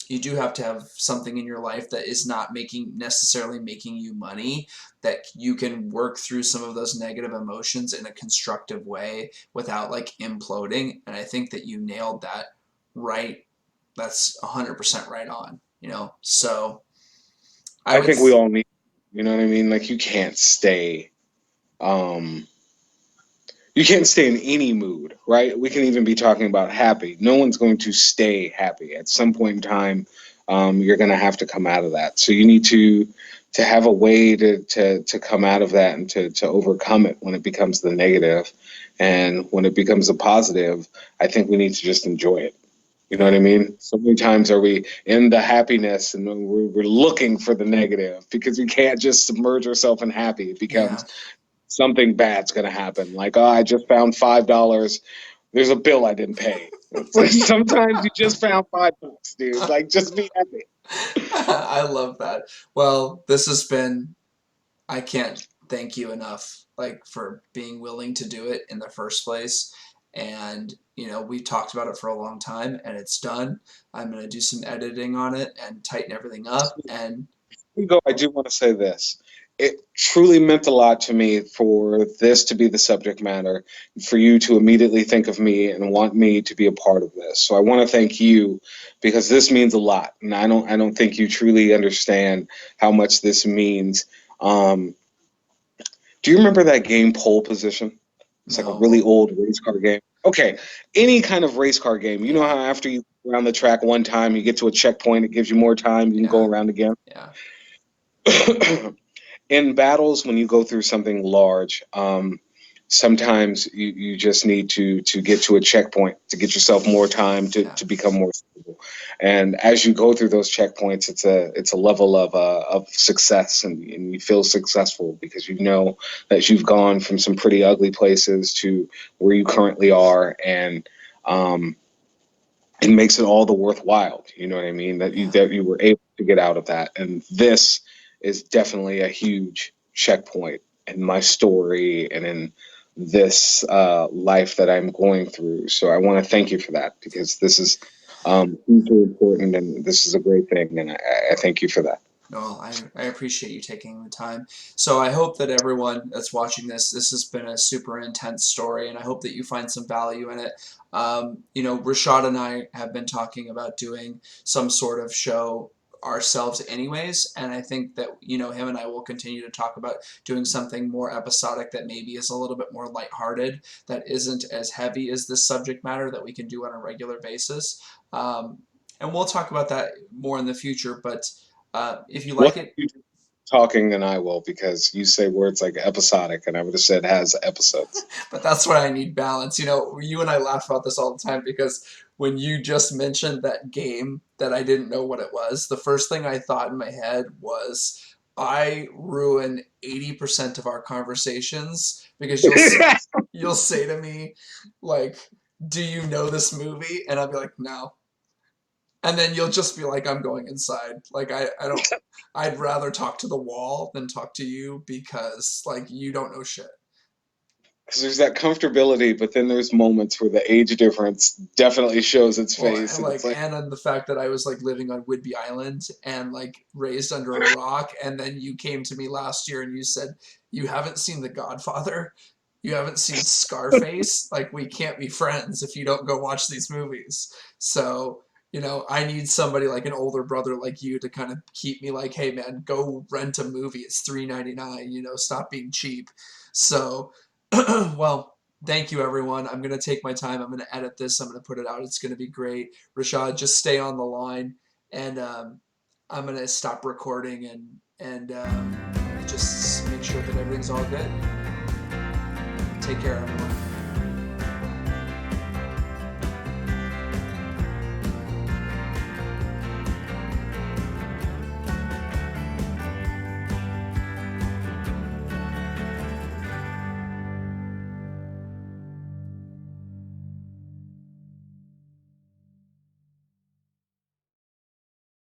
you do have to have something in your life that is not necessarily making you money, that you can work through some of those negative emotions in a constructive way without like imploding. And I think that you nailed that right. That's 100% right on, so I
I
would.
think we all need, you know what I mean? Like um, you can't stay in any mood, right? We can even be talking about happy. No one's going to stay happy. At some point in time, you're going to have to come out of that. So you need to have a way to come out of that and to overcome it when it becomes the negative. And when it becomes a positive, I think we need to just enjoy it. You know what
Yeah.
I mean? So many times are we in the happiness and we're looking for the negative because we can't just submerge ourselves in happy. It
Yeah.
becomes something bad's going to happen. Like, oh, I just found $5. There's a bill I didn't pay. It's like, sometimes you just found $5, dude. Like, just be happy.
I love that. Well, this has been, I can't thank you enough, like, for being willing to do it in the first place. And, we talked about it for a long time, and it's done. I'm going to do some editing on it and tighten everything up. And
Go. I do want to say this. it truly meant a lot to me for this to be the subject matter, for you to immediately think of me and want me to be a part of this. So I want to thank you because this means a lot, and I don't think you truly understand how much this means. Um, do you remember that game Pole Position? It's like a really
No.
old race car game. Okay, any kind of race car game. You know
Yeah.
how after you go around the track one time, you get to a checkpoint, it gives you more time, you can go
Yeah.
around again.
Yeah.
In battles, when you go through something large, sometimes you just need to get to a checkpoint to get yourself more time
Yeah.
to become more stable. And as you go through those checkpoints, it's a level of success, and you feel successful because you know that you've gone from some pretty ugly places to where you currently are, and um, it makes it all the worthwhile. You know what I mean?
Yeah.
That you were able to get out of that, and this is definitely a huge checkpoint in my story and in this life that I'm going through. So I want to thank you for that because this is hugely important, and this is a great thing, and I thank you for that.
No, I appreciate you taking the time. So I hope that everyone that's watching this has been a super intense story, and I hope that you find some value in it. Rashad and I have been talking about doing some sort of show ourselves anyways, and I think that, him and I will continue to talk about doing something more episodic that maybe is a little bit more lighthearted, that isn't as heavy as this subject matter that we can do on a regular basis. And we'll talk about that more in the future, but if you
What
like it,
you talking than I will because you say words like episodic, and I would have said has episodes.
but that's why I need balance. You and I laugh about this all the time because when you just mentioned that game that I didn't know what it was, the first thing I thought in my head was I ruin 80% of our conversations because you'll say to me like, "Do you know this movie?" And I'll be like, "No." And then you'll just be like, I'm going inside. Like I don't I'd rather talk to the wall than talk to you because like you don't know shit.
Because there's that comfortability, but then there's moments where the age difference definitely shows its
Well,
face,
and
and it's
like
like,
and on the fact that I was like living on Whidbey Island and like raised under a rock, and then you came to me last year and you said you haven't seen The Godfather, you haven't seen Scarface, like we can't be friends if you don't go watch these movies. So I need somebody like an older brother like you to kind of keep me like, hey man, go rent a movie. It's $3.99. Stop being cheap. So, well, thank you, everyone. I'm going to take my time. I'm going to edit this. I'm going to put it out. It's going to be great. Rashad, just stay on the line, and I'm going to stop recording and just make sure that everything's all good. Take care, everyone.